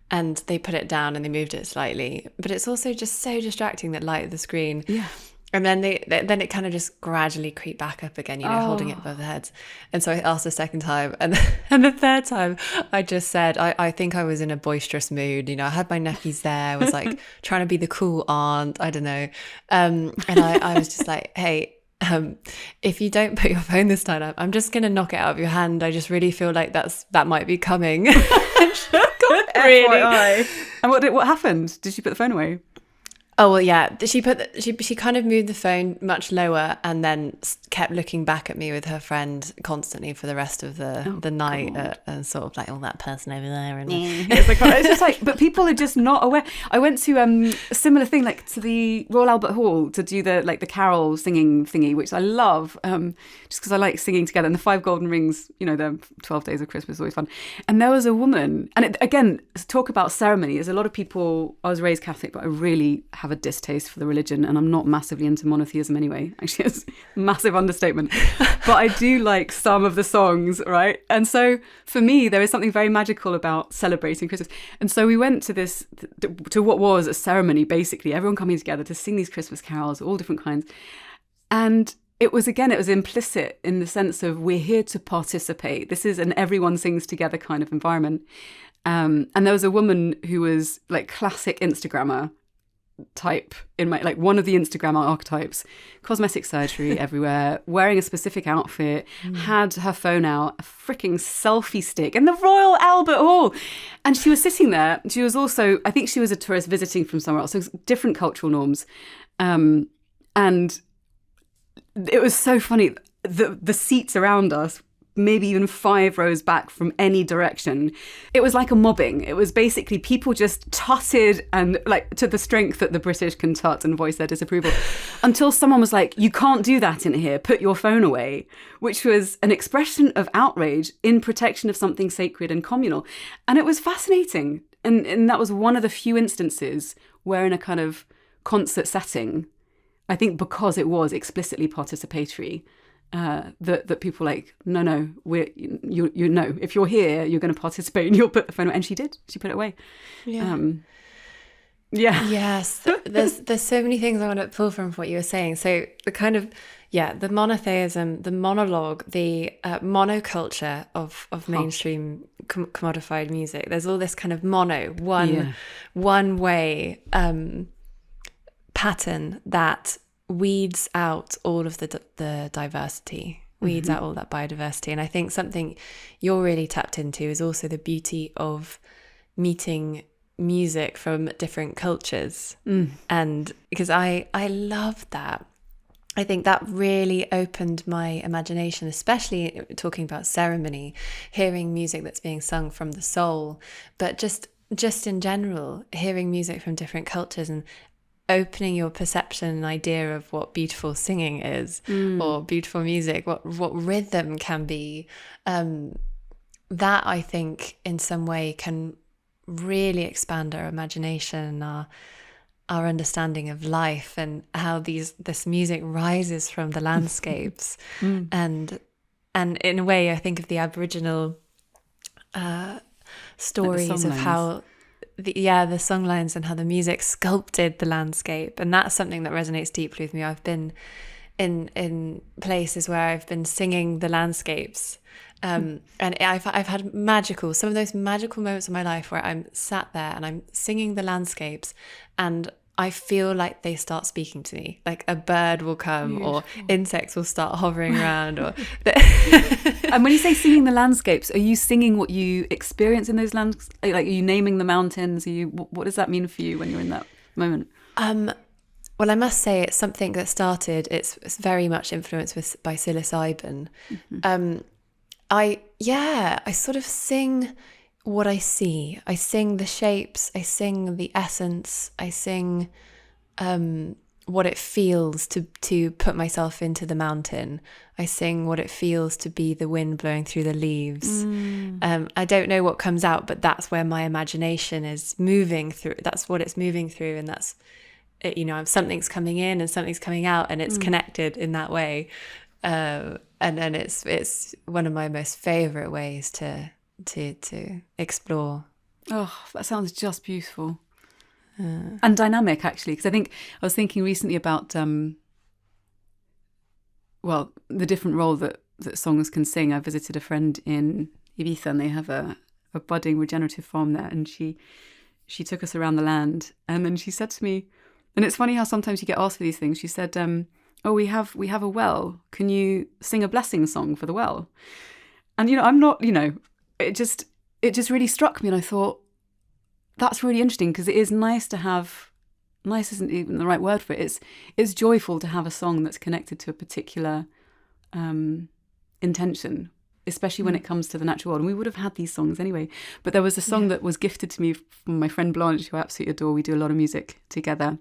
And they put it down and they moved it slightly, but it's also just so distracting, that light of the screen. Yeah. And then then it kind of just gradually creeped back up again, holding it above their heads. And so I asked a second time, and the third time I just said, I think I was in a boisterous mood. I had my nephews there. I was like trying to be the cool aunt. I don't know. And I was just like, hey, if you don't put your phone this time up, I'm just going to knock it out of your hand. I just really feel like that might be coming. Really? And what happened? Did she put the phone away? Oh, well, yeah. She kind of moved the phone much lower and then kept looking back at me with her friend constantly for the rest of the night, and sort of like, that person over there. And it's just like, but people are just not aware. I went to a similar thing, like to the Royal Albert Hall to do the carol singing thingy, which I love, just because I like singing together. And the 5 golden rings, the 12 days of Christmas is always fun. And there was a woman, and again, talk about ceremony. There's a lot of people. I was raised Catholic, but I really have a distaste for the religion, and I'm not massively into monotheism anyway. Actually, it's a massive understatement. But I do like some of the songs, right? And so for me, there is something very magical about celebrating Christmas. And so we went to what was a ceremony, basically, everyone coming together to sing these Christmas carols, all different kinds. And it was implicit in the sense of, we're here to participate. This is an everyone sings together kind of environment. And there was a woman who was like classic Instagrammer type, in my one of the Instagram archetypes, cosmetic surgery everywhere, wearing a specific outfit, had her phone out, a freaking selfie stick in the Royal Albert Hall, and she was sitting there. She was also, I think she was a tourist visiting from somewhere else, so different cultural norms, and it was so funny. The seats around us, maybe even 5 rows back from any direction. It was like a mobbing. It was basically people just tutted, and to the strength that the British can tut and voice their disapproval, until someone was like, you can't do that in here, put your phone away, which was an expression of outrage in protection of something sacred and communal. And it was fascinating. And that was one of the few instances where, in a kind of concert setting, I think because it was explicitly participatory, that people no, you know, if you're here, you're going to participate, and you'll put the phone away. And she did. She put it away. Yeah. Yes. There's so many things I want to pull from what you were saying. So the kind of the monotheism, the monologue, the monoculture of mainstream commodified music. There's all this kind of one way pattern that weeds out all of the diversity, weeds out all that biodiversity. And I think something you're really tapped into is also the beauty of meeting music from different cultures. And because I love that. I think that really opened my imagination, especially talking about ceremony, hearing music that's being sung from the soul, but just in general, hearing music from different cultures and opening your perception and idea of what beautiful singing is, or beautiful music, what rhythm can be. That, I think, in some way can really expand our imagination, our understanding of life, and how this music rises from the landscapes. And in a way, I think of the Aboriginal stories of how the songlines and how the music sculpted the landscape. And that's something that resonates deeply with me. I've been in places where I've been singing the landscapes, and I've had some of those magical moments of my life where I'm sat there and I'm singing the landscapes, and I feel like they start speaking to me. Like a bird will come, or insects will start hovering around. And when you say singing the landscapes, are you singing what you experience in those landscapes? Like, are you naming the mountains? What does that mean for you when you're in that moment? Well, I must say it's something that started. It's very much influenced by psilocybin. I sort of sing what I see. I sing the shapes, I sing the essence, I sing what it feels to put myself into the mountain. I sing what it feels to be the wind blowing through the leaves. I don't know what comes out, but that's where my imagination is moving through. That's what it's moving through, and that's it, something's coming in and something's coming out, and it's connected in that way. And then it's one of my most favorite ways to explore. Oh, that sounds just beautiful. And dynamic, actually, because I think I was thinking recently about the different role that songs can sing. I visited a friend in Ibiza, and they have a budding regenerative farm there, and she took us around the land, and then she said to me, and it's funny how sometimes you get asked for these things, she said, we have a well, can you sing a blessing song for the well? And I'm not, it just really struck me, and I thought, that's really interesting, because it is nice to have, nice isn't even the right word for it, it's joyful to have a song that's connected to a particular intention, especially when it comes to the natural world. And we would have had these songs anyway, but there was a song that was gifted to me from my friend Blanche, who I absolutely adore. We do a lot of music together,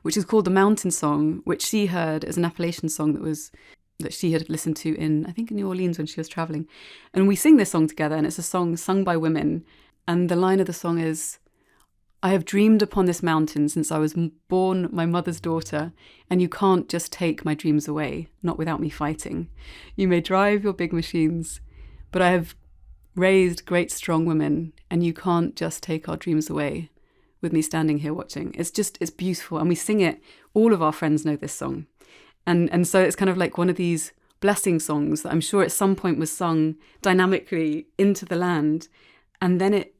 which is called The Mountain Song, which she heard as an Appalachian song that she had listened to in New Orleans when she was traveling. And we sing this song together, and it's a song sung by women. And the line of the song is, I have dreamed upon this mountain since I was born my mother's daughter, and you can't just take my dreams away, not without me fighting. You may drive your big machines, but I have raised great strong women, and you can't just take our dreams away with me standing here watching. It's beautiful. And we sing it. All of our friends know this song. And so it's kind of like one of these blessing songs that I'm sure at some point was sung dynamically into the land, and then it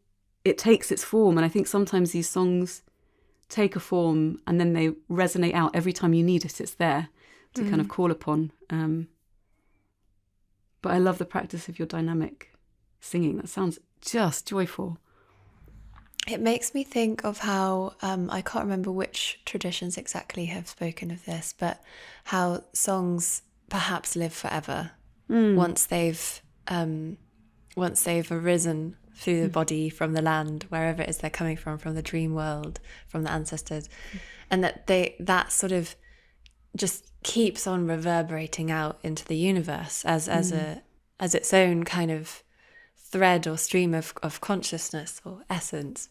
takes its form. And I think sometimes these songs take a form and then they resonate out every time you need it. It's there to kind of call upon. But I love the practice of your dynamic singing. That sounds just joyful. It makes me think of how, I can't remember which traditions exactly have spoken of this, but how songs perhaps live forever once they've arisen through the body from the land, wherever it is they're coming from the dream world, from the ancestors, and that sort of just keeps on reverberating out into the universe as its own kind of thread or stream of consciousness or essence.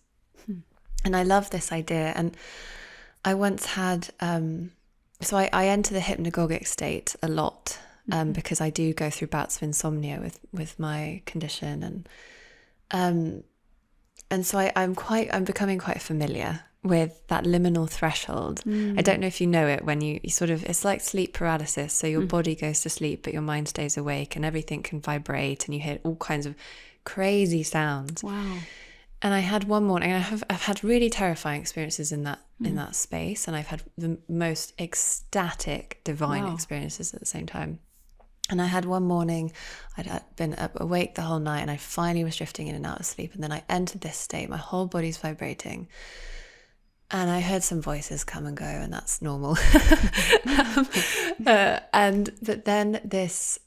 And I love this idea. And I once had so I enter the hypnagogic state a lot because I do go through bouts of insomnia with my condition, and so I'm becoming quite familiar with that liminal threshold. I don't know if you know it, when you sort of, it's like sleep paralysis. So your body goes to sleep, but your mind stays awake, and everything can vibrate, and you hear all kinds of crazy sounds. Wow. And I had one morning, I've had really terrifying experiences in that space, and I've had the most ecstatic, divine experiences at the same time. And I had one morning, I'd been awake the whole night, and I finally was drifting in and out of sleep, and then I entered this state, my whole body's vibrating, and I heard some voices come and go, and that's normal. But then this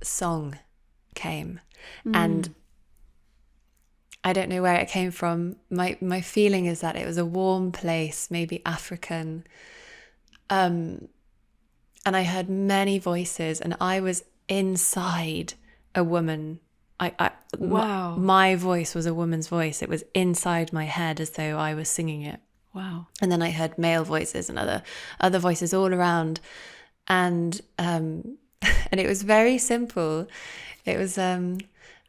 song came, and I don't know where it came from. My feeling is that it was a warm place, maybe African. And I heard many voices, and I was inside a woman. Wow. My voice was a woman's voice. It was inside my head as though I was singing it. Wow. And then I heard male voices and other voices all around. And it was very simple. It was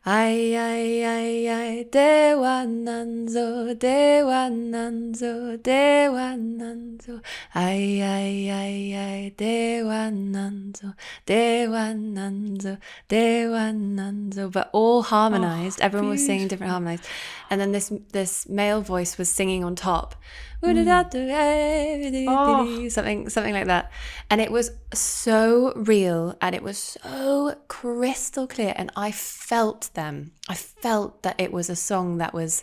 Ai ai ai ai dewa nanzo dewa nanzo ai ai ai ai dewa nanzo, but all harmonized. Everyone was singing different harmonized, and then this male voice was singing on top, something like that, and it was so real, and it was so crystal clear, and I felt them. I felt that it was a song that was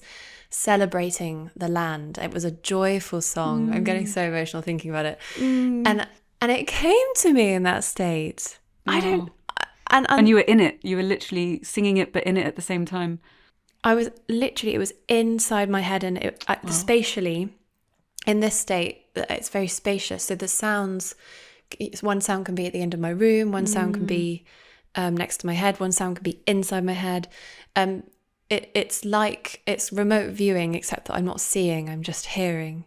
celebrating the land. It was a joyful song. I'm getting so emotional thinking about it, and it came to me in that state. Wow. And you were in it. You were literally singing it, but in it at the same time. I was literally. It was inside my head, and spatially, in this state, it's very spacious. So the sounds, one sound can be at the end of my room, one sound can be next to my head, one sound can be inside my head. It's like it's remote viewing, except that I'm not seeing, I'm just hearing.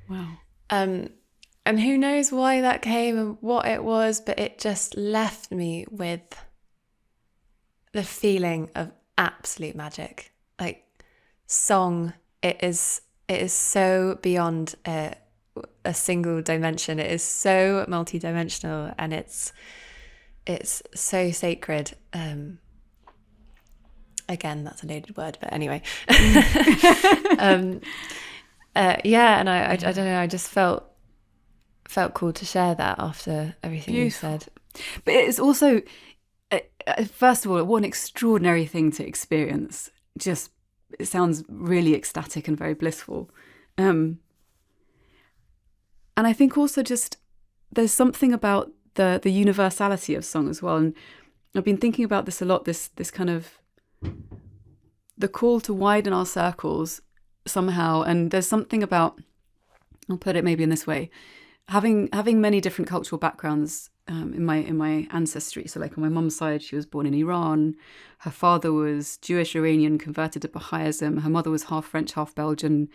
Wow. And who knows why that came and what it was, but it just left me with the feeling of absolute magic. Like song, it is so beyond a single dimension. It is so multidimensional, and it's so sacred. Again, that's a loaded word, but anyway. And I don't know, I just felt cool to share that after everything Beautiful. you said. But it's also, first of all, what an extraordinary thing to experience. Just, it sounds really ecstatic and very blissful. And I think also just there's something about the universality of song as well. And I've been thinking about this a lot, this kind of the call to widen our circles somehow. And there's something about, I'll put it maybe in this way, having many different cultural backgrounds in my ancestry. So like on my mum's side, she was born in Iran. Her father was Jewish Iranian, converted to Baha'ism. Her mother was half French, half Belgian,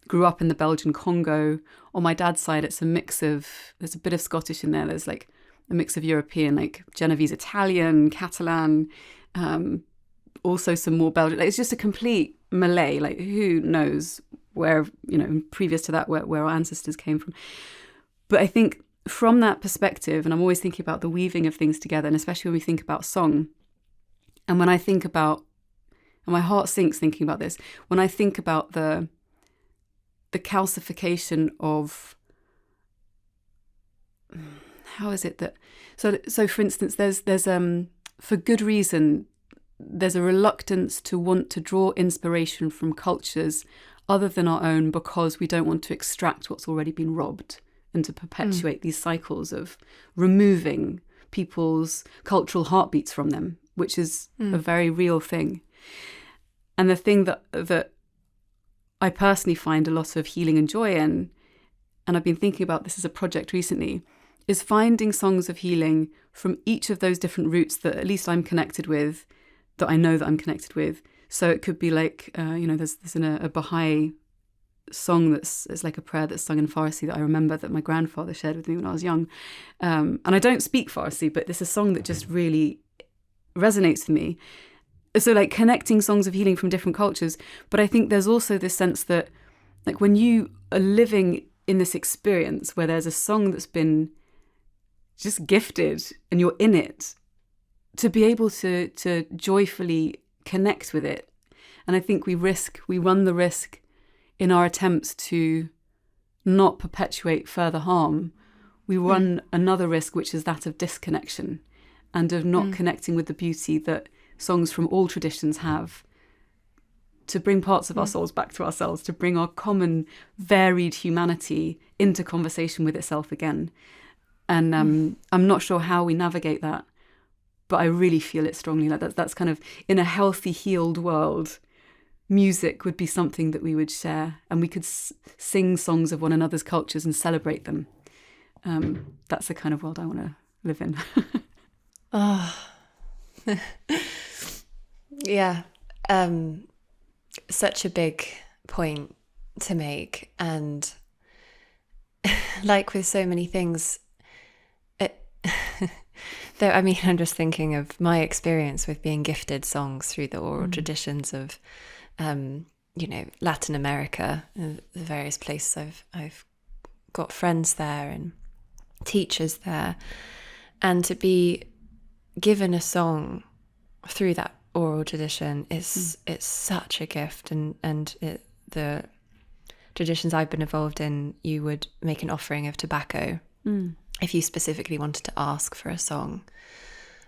grew up in the Belgian Congo. On my dad's side, it's a mix of, there's a bit of Scottish in there. There's like a mix of European, like Genovese Italian, Catalan, also some more Belgian. Like, it's just a complete Malay. Like, who knows where, previous to that, where our ancestors came from. But I think from that perspective, and I'm always thinking about the weaving of things together, and especially when we think about song, and when I think about, and my heart sinks thinking about this, when I think about the calcification of, how is it that, so for instance, there's for good reason, there's a reluctance to want to draw inspiration from cultures other than our own because we don't want to extract what's already been robbed, and to perpetuate these cycles of removing people's cultural heartbeats from them, which is a very real thing. And the thing that I personally find a lot of healing and joy in, and I've been thinking about this as a project recently, is finding songs of healing from each of those different roots that at least I'm connected with, that I know that I'm connected with. So it could be like, there's a Baha'i song it's like a prayer that's sung in Farsi that I remember that my grandfather shared with me when I was young. And I don't speak Farsi, but it's a song that just really resonates with me. So like connecting songs of healing from different cultures. But I think there's also this sense that like when you are living in this experience where there's a song that's been just gifted and you're in it, to be able to joyfully connect with it. And I think we run the risk in our attempts to not perpetuate further harm. We run another risk, which is that of disconnection and of not connecting with the beauty that songs from all traditions have, to bring parts of our souls back to ourselves, to bring our common varied humanity into conversation with itself again. And I'm not sure how we navigate that, but I really feel it strongly. Like that's kind of, in a healthy, healed world, music would be something that we would share, and we could sing songs of one another's cultures and celebrate them. That's the kind of world I want to live in. Yeah. Such a big point to make. And like with so many things, I'm just thinking of my experience with being gifted songs through the oral traditions of, Latin America, the various places I've got friends there and teachers there, and to be given a song through that oral tradition it's such a gift. And the traditions I've been involved in, you would make an offering of tobacco if you specifically wanted to ask for a song.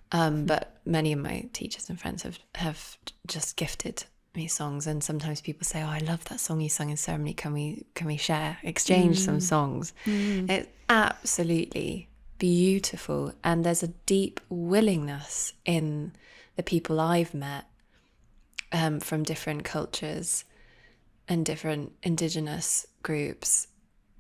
But many of my teachers and friends have just gifted me songs, and sometimes people say, "Oh, I love that song you sung in ceremony. Can we exchange some songs?" It's absolutely beautiful, and there's a deep willingness in the people I've met from different cultures and different indigenous groups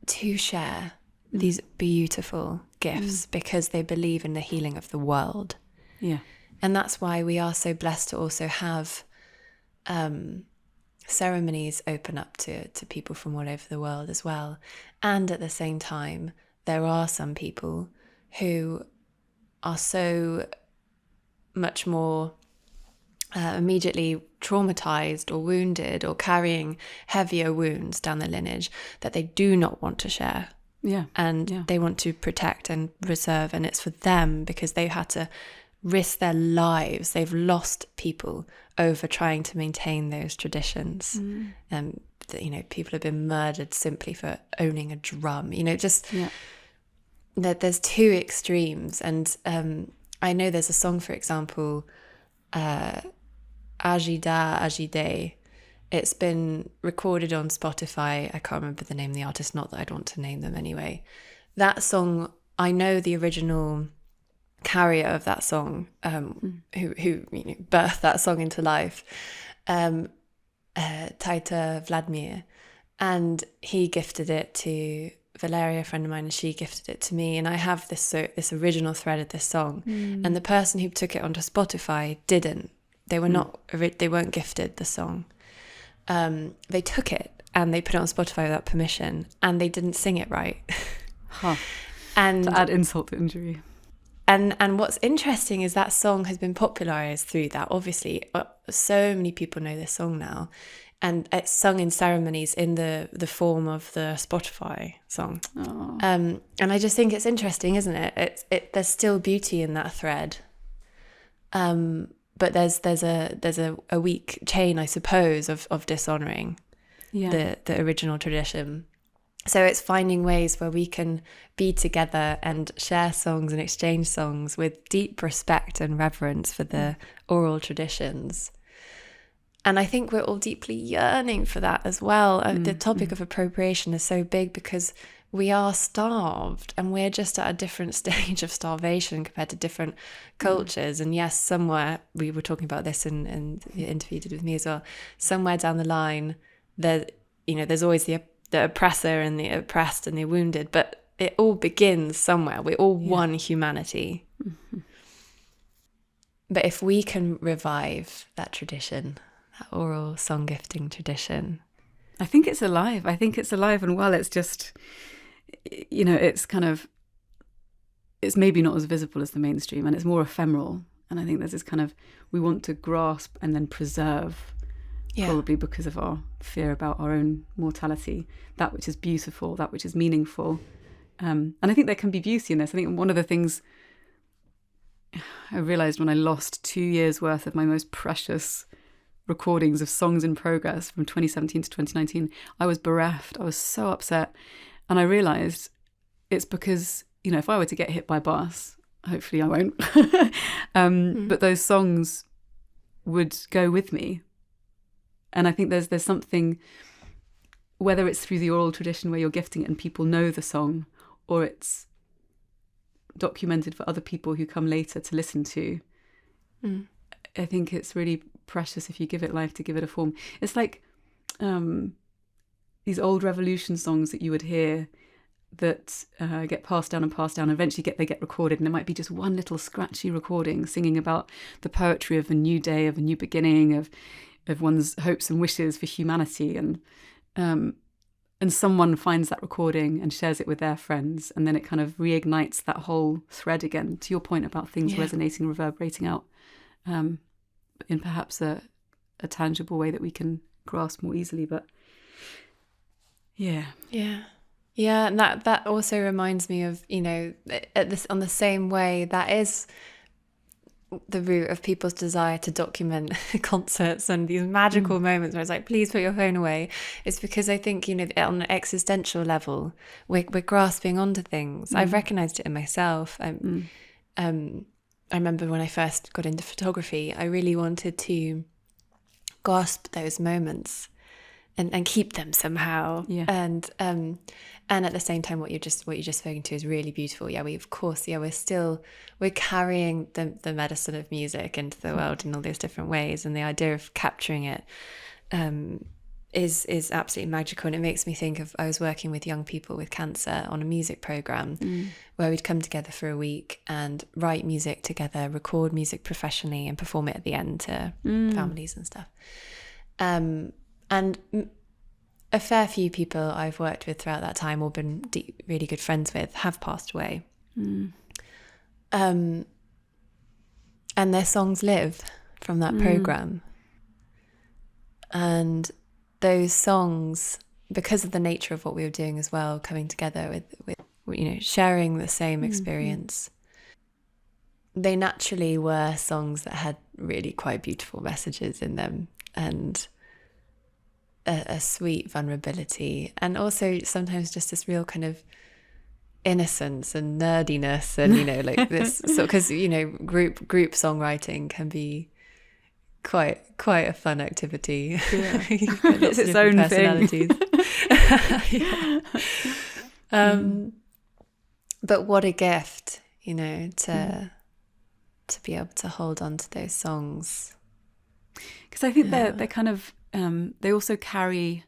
to share these beautiful gifts because they believe in the healing of the world. Yeah. And that's why we are so blessed to also have ceremonies open up to people from all over the world as well. And at the same time, there are some people who are so much more immediately traumatized or wounded or carrying heavier wounds down the lineage that they do not want to share. Yeah. And they want to protect and reserve. And it's for them because they've had to risk their lives. They've lost people over trying to maintain those traditions. People have been murdered simply for owning a drum. There's two extremes. And I know there's a song, for example, Ajida Ajide. It's been recorded on Spotify. I can't remember the name of the artist, not that I'd want to name them anyway. That song, I know the original carrier of that song, who birthed that song into life, Taita Vladimir, and he gifted it to Valeria, a friend of mine, and she gifted it to me. And I have this original thread of this song, and the person who took it onto Spotify didn't. They weren't gifted the song. They took it and they put it on Spotify without permission, and they didn't sing it right. And to add insult to injury. And what's interesting is that song has been popularized through that. Obviously, so many people know this song now, and it's sung in ceremonies in the form of the Spotify song. And I just think it's interesting, isn't it? There's still beauty in that thread. But there's a weak chain, I suppose, of dishonoring the original tradition. So it's finding ways where we can be together and share songs and exchange songs with deep respect and reverence for the oral traditions. And I think we're all deeply yearning for that as well. The topic of appropriation is so big because we are starved, and we're just at a different stage of starvation compared to different cultures. And yes, somewhere, we were talking about this in the interview you did with me as well, somewhere down the line, there's always the oppressor and the oppressed and the wounded, but it all begins somewhere. We're all one humanity. But if we can revive that tradition, that oral song gifting tradition, I think it's alive. And well, it's just, it's maybe not as visible as the mainstream, and it's more ephemeral. And I think there's this kind of, we want to grasp and then preserve, probably because of our fear about our own mortality, that which is beautiful, that which is meaningful. And I think there can be beauty in this. I think one of the things I realised when I lost 2 years worth of my most precious recordings of songs in progress from 2017 to 2019, I was bereft. I was so upset. And I realised it's because, if I were to get hit by a bus, hopefully I won't, but those songs would go with me. And I think there's something, whether it's through the oral tradition where you're gifting it and people know the song, or it's documented for other people who come later to listen to, I think it's really precious if you give it life, to give it a form. It's like these old revolution songs that you would hear that get passed down, and eventually they get recorded, and it might be just one little scratchy recording singing about the poetry of a new day, of a new beginning, of one's hopes and wishes for humanity, and someone finds that recording and shares it with their friends, and then it kind of reignites that whole thread again, to your point about things resonating, reverberating out in perhaps a tangible way that we can grasp more easily. But and that also reminds me of, on the same way, that is the root of people's desire to document concerts and these magical moments where it's like, please put your phone away. It's because I think, on an existential level, we're grasping onto things. I've recognized it in myself. I remember when I first got into photography, I really wanted to grasp those moments and keep them somehow. And at the same time, what you're just spoken to is really beautiful. We're carrying the medicine of music into the world in all these different ways, and the idea of capturing it is absolutely magical. And it makes me think of, I was working with young people with cancer on a music program where we'd come together for a week and write music together, record music professionally and perform it at the end to families and stuff. And a fair few people I've worked with throughout that time or been really good friends with have passed away. And their songs live from that program. And those songs, because of the nature of what we were doing as well, coming together with sharing the same experience, they naturally were songs that had really quite beautiful messages in them, and a sweet vulnerability, and also sometimes just this real kind of innocence and nerdiness, and like this. So because group songwriting can be quite a fun activity. Yeah. It's its own personalities. But what a gift, to be able to hold on to those songs, because I think they're kind of they also carry,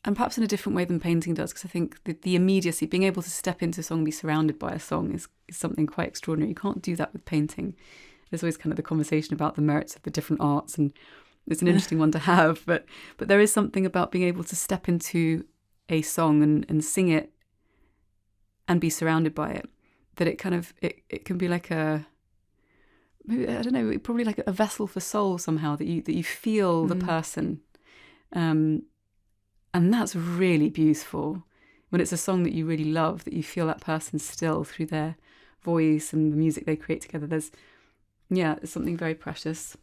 and perhaps in a different way than painting does, because I think the immediacy, being able to step into a song and be surrounded by a song is something quite extraordinary. You can't do that with painting. There's always kind of the conversation about the merits of the different arts, and it's an interesting one to have. But there is something about being able to step into a song and sing it and be surrounded by it, that it kind of it can be like maybe, I don't know, probably like a vessel for soul somehow, that you feel the person, and that's really beautiful when it's a song that you really love, that you feel that person still through their voice and the music they create together. It's something very precious.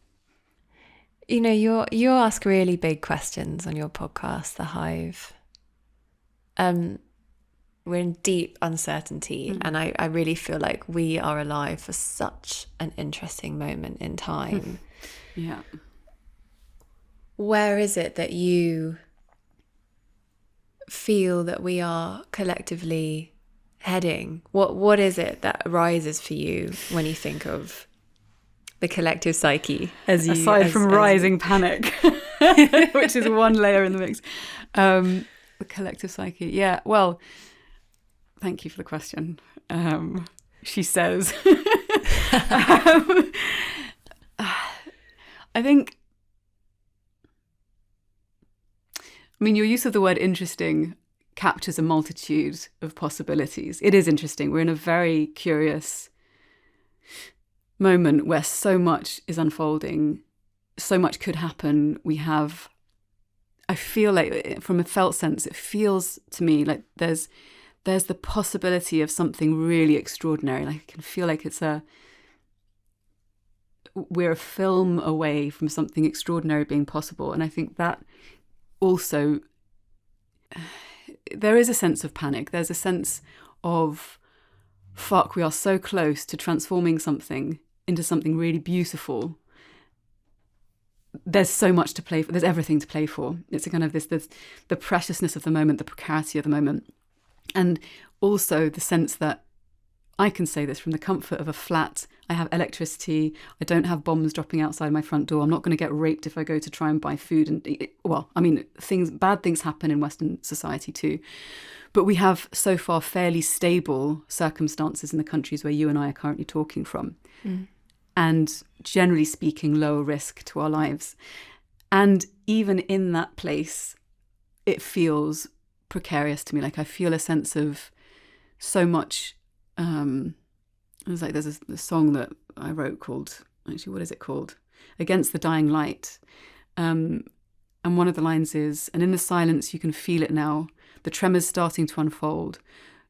You ask really big questions on your podcast, The Hive. We're in deep uncertainty, and I really feel like we are alive for such an interesting moment in time. Yeah. Where is it that you feel that we are collectively heading? What is it that arises for you when you think of the collective psyche, aside from rising panic, which is one layer in the mix? The collective psyche. Yeah. Well, thank you for the question. She says, I think, your use of the word interesting captures a multitude of possibilities. It is interesting. We're in a very curious moment where so much is unfolding, so much could happen. I feel like, from a felt sense, it feels to me like there's the possibility of something really extraordinary. Like I can feel like we're a film away from something extraordinary being possible. And I think that also, there is a sense of panic. There's a sense of, fuck, we are so close to transforming something into something really beautiful. There's so much to play for. There's everything to play for. It's a kind of there's the preciousness of the moment, the precarity of the moment. And also the sense that I can say this from the comfort of a flat. I have electricity. I don't have bombs dropping outside my front door. I'm not going to get raped if I go to try and buy food. And bad things happen in Western society too. But we have so far fairly stable circumstances in the countries where you and I are currently talking from. And generally speaking, lower risk to our lives. And even in that place, it feels precarious to me. Like I feel a sense of so much. It was like there's a song that I wrote called, actually, what is it called? Against the Dying Light. And one of the lines is, and in the silence you can feel it now, the tremors starting to unfold.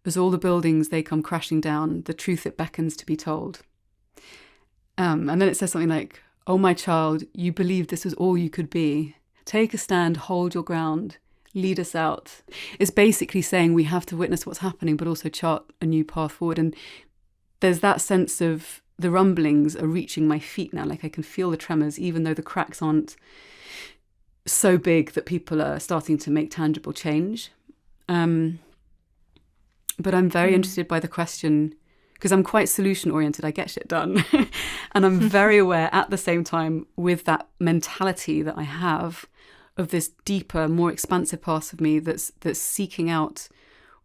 As all the buildings, they come crashing down, the truth it beckons to be told. And then it says something like, oh, my child, you believed this was all you could be. Take a stand, hold your ground, lead us out. It's basically saying we have to witness what's happening, but also chart a new path forward. And there's that sense of the rumblings are reaching my feet now. Like I can feel the tremors, even though the cracks aren't so big that people are starting to make tangible change. But I'm very interested by the question, because I'm quite solution oriented. I get shit done. And I'm very aware at the same time, with that mentality that I have, of this deeper, more expansive part of me that's seeking out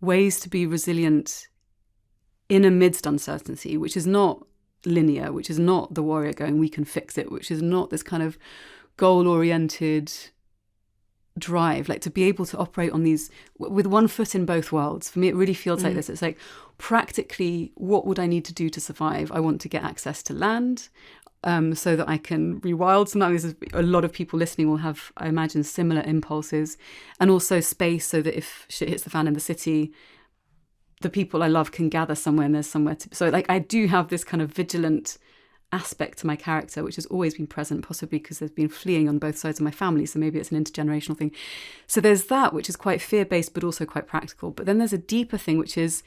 ways to be resilient in amidst uncertainty, which is not linear, which is not the warrior going, we can fix it, which is not this kind of goal-oriented drive, like to be able to operate on these with one foot in both worlds. For me, it really feels like this. It's like, practically, what would I need to do to survive? I want to get access to land so that I can rewild. Sometimes a lot of people listening will have, I imagine, similar impulses, and also space so that if shit hits the fan in the city, the people I love can gather somewhere and there's somewhere to. So like, I do have this kind of vigilant aspect to my character, which has always been present, possibly because there's been fleeing on both sides of my family, so maybe it's an intergenerational thing. So there's that, which is quite fear-based but also quite practical. But then there's a deeper thing, which is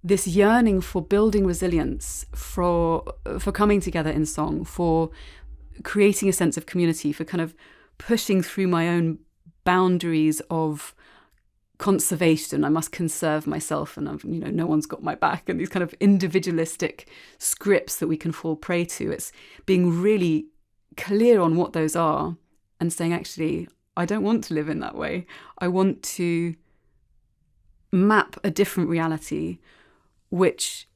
this yearning for building resilience, for coming together in song, for creating a sense of community, for kind of pushing through my own boundaries of conservation. I must conserve myself, and no one's got my back, and these kind of individualistic scripts that we can fall prey to. It's being really clear on what those are and saying, actually, I don't want to live in that way. I want to map a different reality which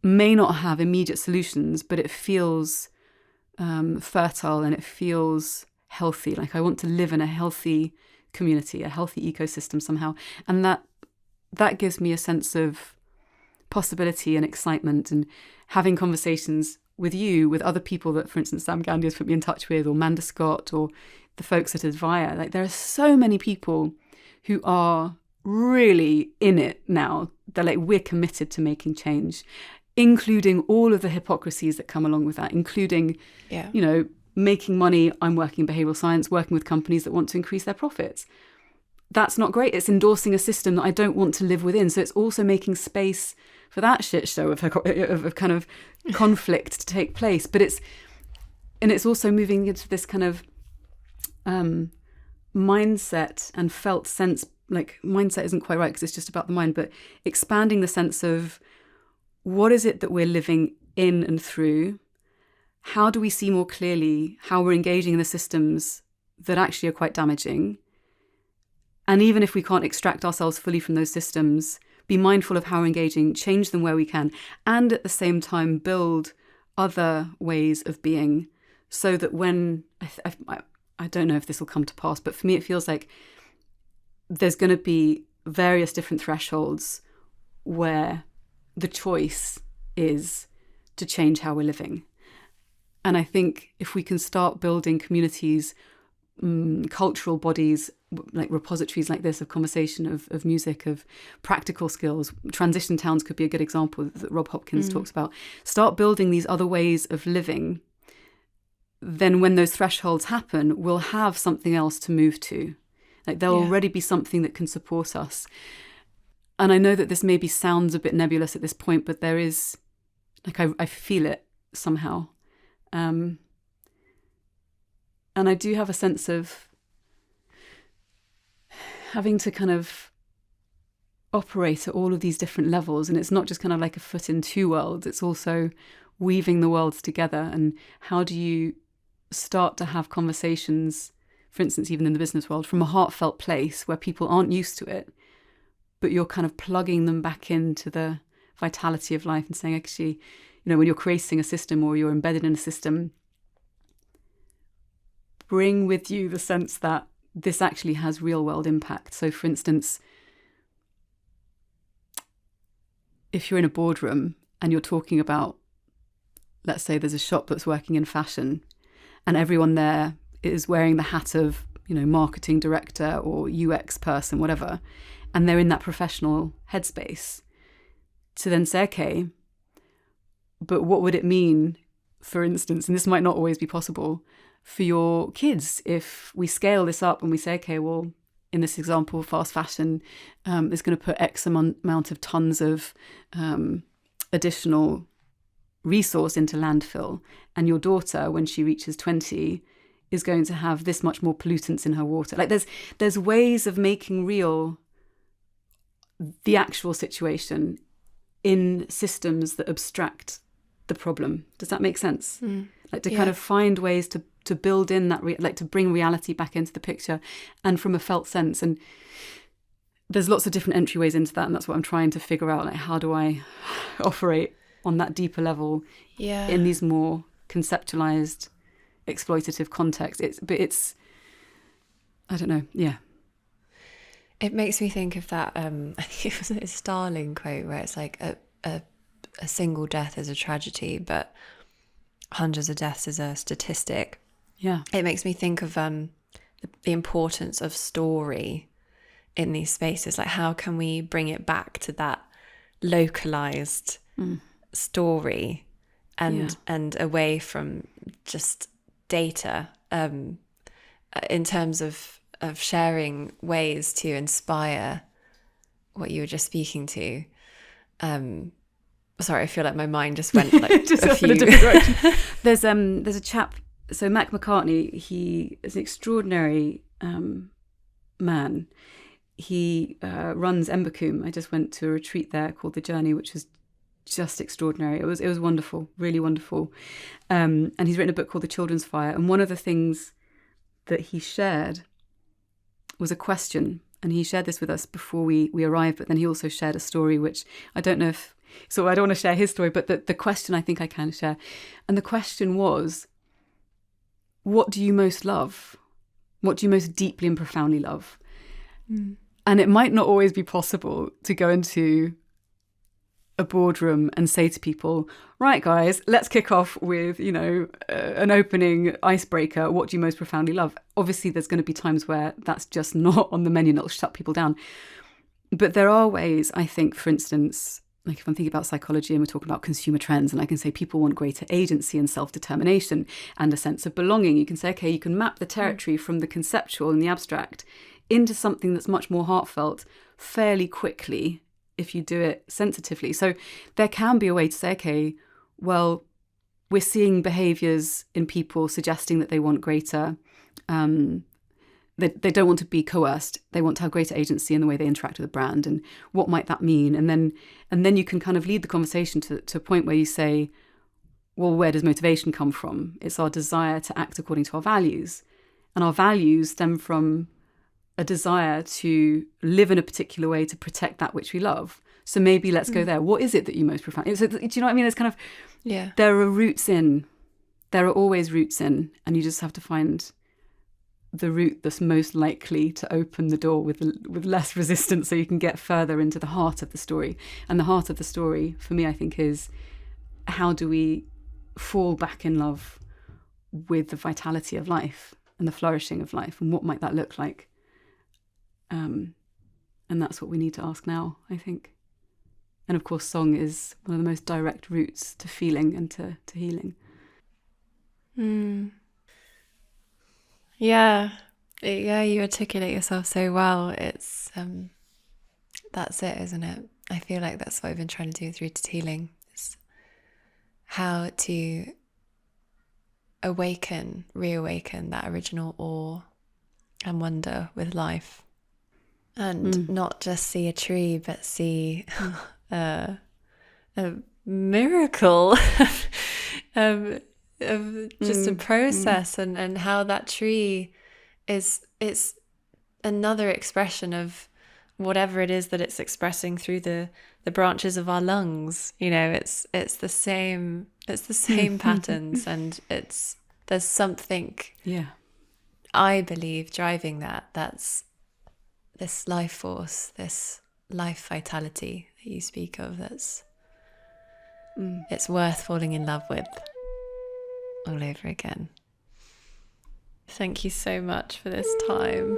may not have immediate solutions, but it feels fertile and it feels healthy. Like I want to live in a healthy community, a healthy ecosystem somehow. And that gives me a sense of possibility and excitement, and having conversations with you, with other people that, for instance, Sam Gandhi has put me in touch with, or Manda Scott, or the folks at Advaya. Like there are so many people who are really in it now. They're like, we're committed to making change, including all of the hypocrisies that come along with that, including, making money. I'm working in behavioural science, working with companies that want to increase their profits. That's not great. It's endorsing a system that I don't want to live within. So it's also making space for that shit show of kind of conflict to take place. But it's also moving into this kind of mindset and felt sense. Like mindset isn't quite right because it's just about the mind, but expanding the sense of what is it that we're living in and through. How do we see more clearly how we're engaging in the systems that actually are quite damaging? And even if we can't extract ourselves fully from those systems, be mindful of how we're engaging, change them where we can, and at the same time build other ways of being, so that when, I don't know if this will come to pass, but for me it feels like there's going to be various different thresholds where the choice is to change how we're living. And I think if we can start building communities, cultural bodies, like repositories like this of conversation, of music, of practical skills, transition towns could be a good example that Rob Hopkins talks about. Start building these other ways of living. Then when those thresholds happen, we'll have something else to move to. Like there'll already be something that can support us. And I know that this maybe sounds a bit nebulous at this point, but there is, like, I feel it somehow. And I do have a sense of having to kind of operate at all of these different levels. And it's not just kind of like a foot in two worlds. It's also weaving the worlds together. And how do you start to have conversations, for instance, even in the business world, from a heartfelt place where people aren't used to it, but you're kind of plugging them back into the vitality of life and saying, actually, when you're creating a system or you're embedded in a system, bring with you the sense that this actually has real world impact. So for instance, if you're in a boardroom and you're talking about, let's say there's a shop that's working in fashion and everyone there is wearing the hat of, marketing director or UX person, whatever, and they're in that professional headspace, to then say, okay, but what would it mean, for instance, and this might not always be possible, for your kids if we scale this up and we say, okay, well, in this example, fast fashion is going to put X amount of tons of additional resource into landfill, and your daughter, when she reaches 20, is going to have this much more pollutants in her water. Like there's ways of making real the actual situation in systems that abstract the problem. Does that make sense? like to kind of find ways to build in that, like to bring reality back into the picture and from a felt sense. And there's lots of different entryways into that, and that's what I'm trying to figure out. Like, how do I operate on that deeper level in these more conceptualized, exploitative contexts? It's I don't know. Yeah. It makes me think of that. I think it was a Starling quote where it's like a single death is a tragedy, but hundreds of deaths is a statistic. Yeah. It makes me think of the importance of story in these spaces. Like, how can we bring it back to that localized story and away from just data, in terms of sharing ways to inspire what you were just speaking to. Sorry, I feel like my mind just went like just a few. in a different direction. There's a chap. So Mac McCartney, he is an extraordinary man. He runs Embercombe. I just went to a retreat there called The Journey, which was just extraordinary. It was wonderful, really wonderful. And he's written a book called The Children's Fire. And one of the things that he shared was a question. And he shared this with us before we arrived, but then he also shared a story, which I don't know if... So I don't want to share his story, but the question I think I can share. And the question was, what do you most love? What do you most deeply and profoundly love? And it might not always be possible to go into a boardroom and say to people, right, guys, let's kick off with, an opening icebreaker. What do you most profoundly love? Obviously, there's going to be times where that's just not on the menu and it'll shut people down. But there are ways, I think, for instance, like if I'm thinking about psychology and we're talking about consumer trends, and I can say people want greater agency and self-determination and a sense of belonging. You can say, okay, you can map the territory from the conceptual and the abstract into something that's much more heartfelt fairly quickly if you do it sensitively. So there can be a way to say, okay, well, we're seeing behaviours in people suggesting that they want greater, they don't want to be coerced. They want to have greater agency in the way they interact with the brand. And what might that mean? And then you can kind of lead the conversation to a point where you say, well, where does motivation come from? It's our desire to act according to our values. And our values stem from a desire to live in a particular way to protect that which we love. So maybe let's go there. What is it that you most profound? So, do you know what I mean? There's kind of, there are roots in, there are always roots in, and you just have to find the route that's most likely to open the door with less resistance so you can get further into the heart of the story. And the heart of the story, for me, I think, is how do we fall back in love with the vitality of life and the flourishing of life, and what might that look like? And that's what we need to ask now, I think. And of course, song is one of the most direct routes to feeling and to healing. Yeah, you articulate yourself so well. It's that's it, isn't it? I feel like that's what I've been trying to do with Rooted Healing. It's how to reawaken that original awe and wonder with life. And not just see a tree, but see a miracle of just a process and how that tree it's another expression of whatever it is that it's expressing through the branches of our lungs. It's the same patterns, and there's something I believe driving that's this life force, this life vitality that you speak of, that's it's worth falling in love with all over again. Thank you so much for this time.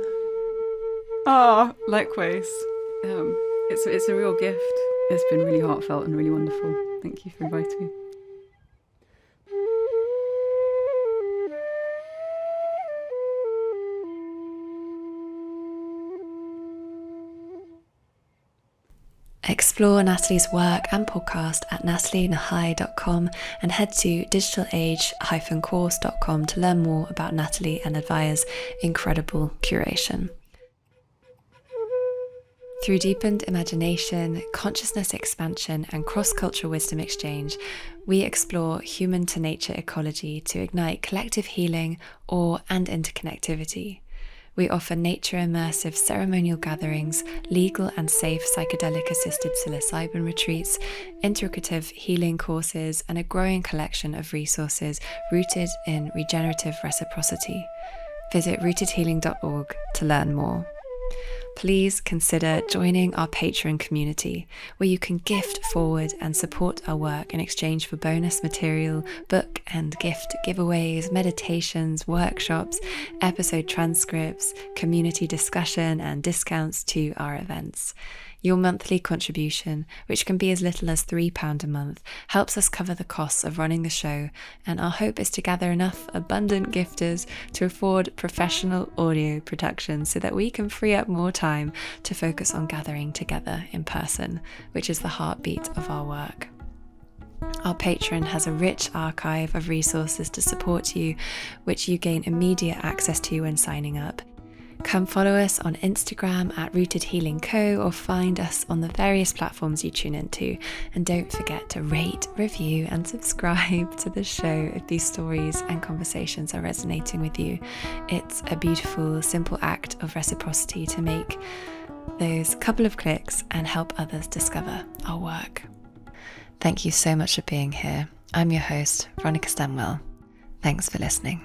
Likewise. It's a real gift. It's been really heartfelt and really wonderful. Thank you for inviting me. Explore Nathalie's work and podcast at nathalienahai.com and head to digitalage-course.com to learn more about Nathalie and Advire's incredible curation. Through deepened imagination, consciousness expansion, and cross-cultural wisdom exchange, we explore human to nature ecology to ignite collective healing, awe, and interconnectivity. We offer nature immersive ceremonial gatherings, legal and safe psychedelic assisted psilocybin retreats, integrative healing courses, and a growing collection of resources rooted in regenerative reciprocity. Visit rootedhealing.org to learn more. Please consider joining our Patreon community, where you can gift forward and support our work in exchange for bonus material, book and gift giveaways, meditations, workshops, episode transcripts, community discussion, and discounts to our events. Your monthly contribution, which can be as little as £3 a month, helps us cover the costs of running the show, and our hope is to gather enough abundant gifters to afford professional audio production so that we can free up more time to focus on gathering together in person, which is the heartbeat of our work. Our Patreon has a rich archive of resources to support you, which you gain immediate access to when signing up. Come follow us on Instagram at Rooted Healing Co, or find us on the various platforms you tune into. And don't forget to rate, review, and subscribe to the show if these stories and conversations are resonating with you. It's a beautiful, simple act of reciprocity to make those couple of clicks and help others discover our work. Thank you so much for being here. I'm your host, Veronica Stanwell. Thanks for listening.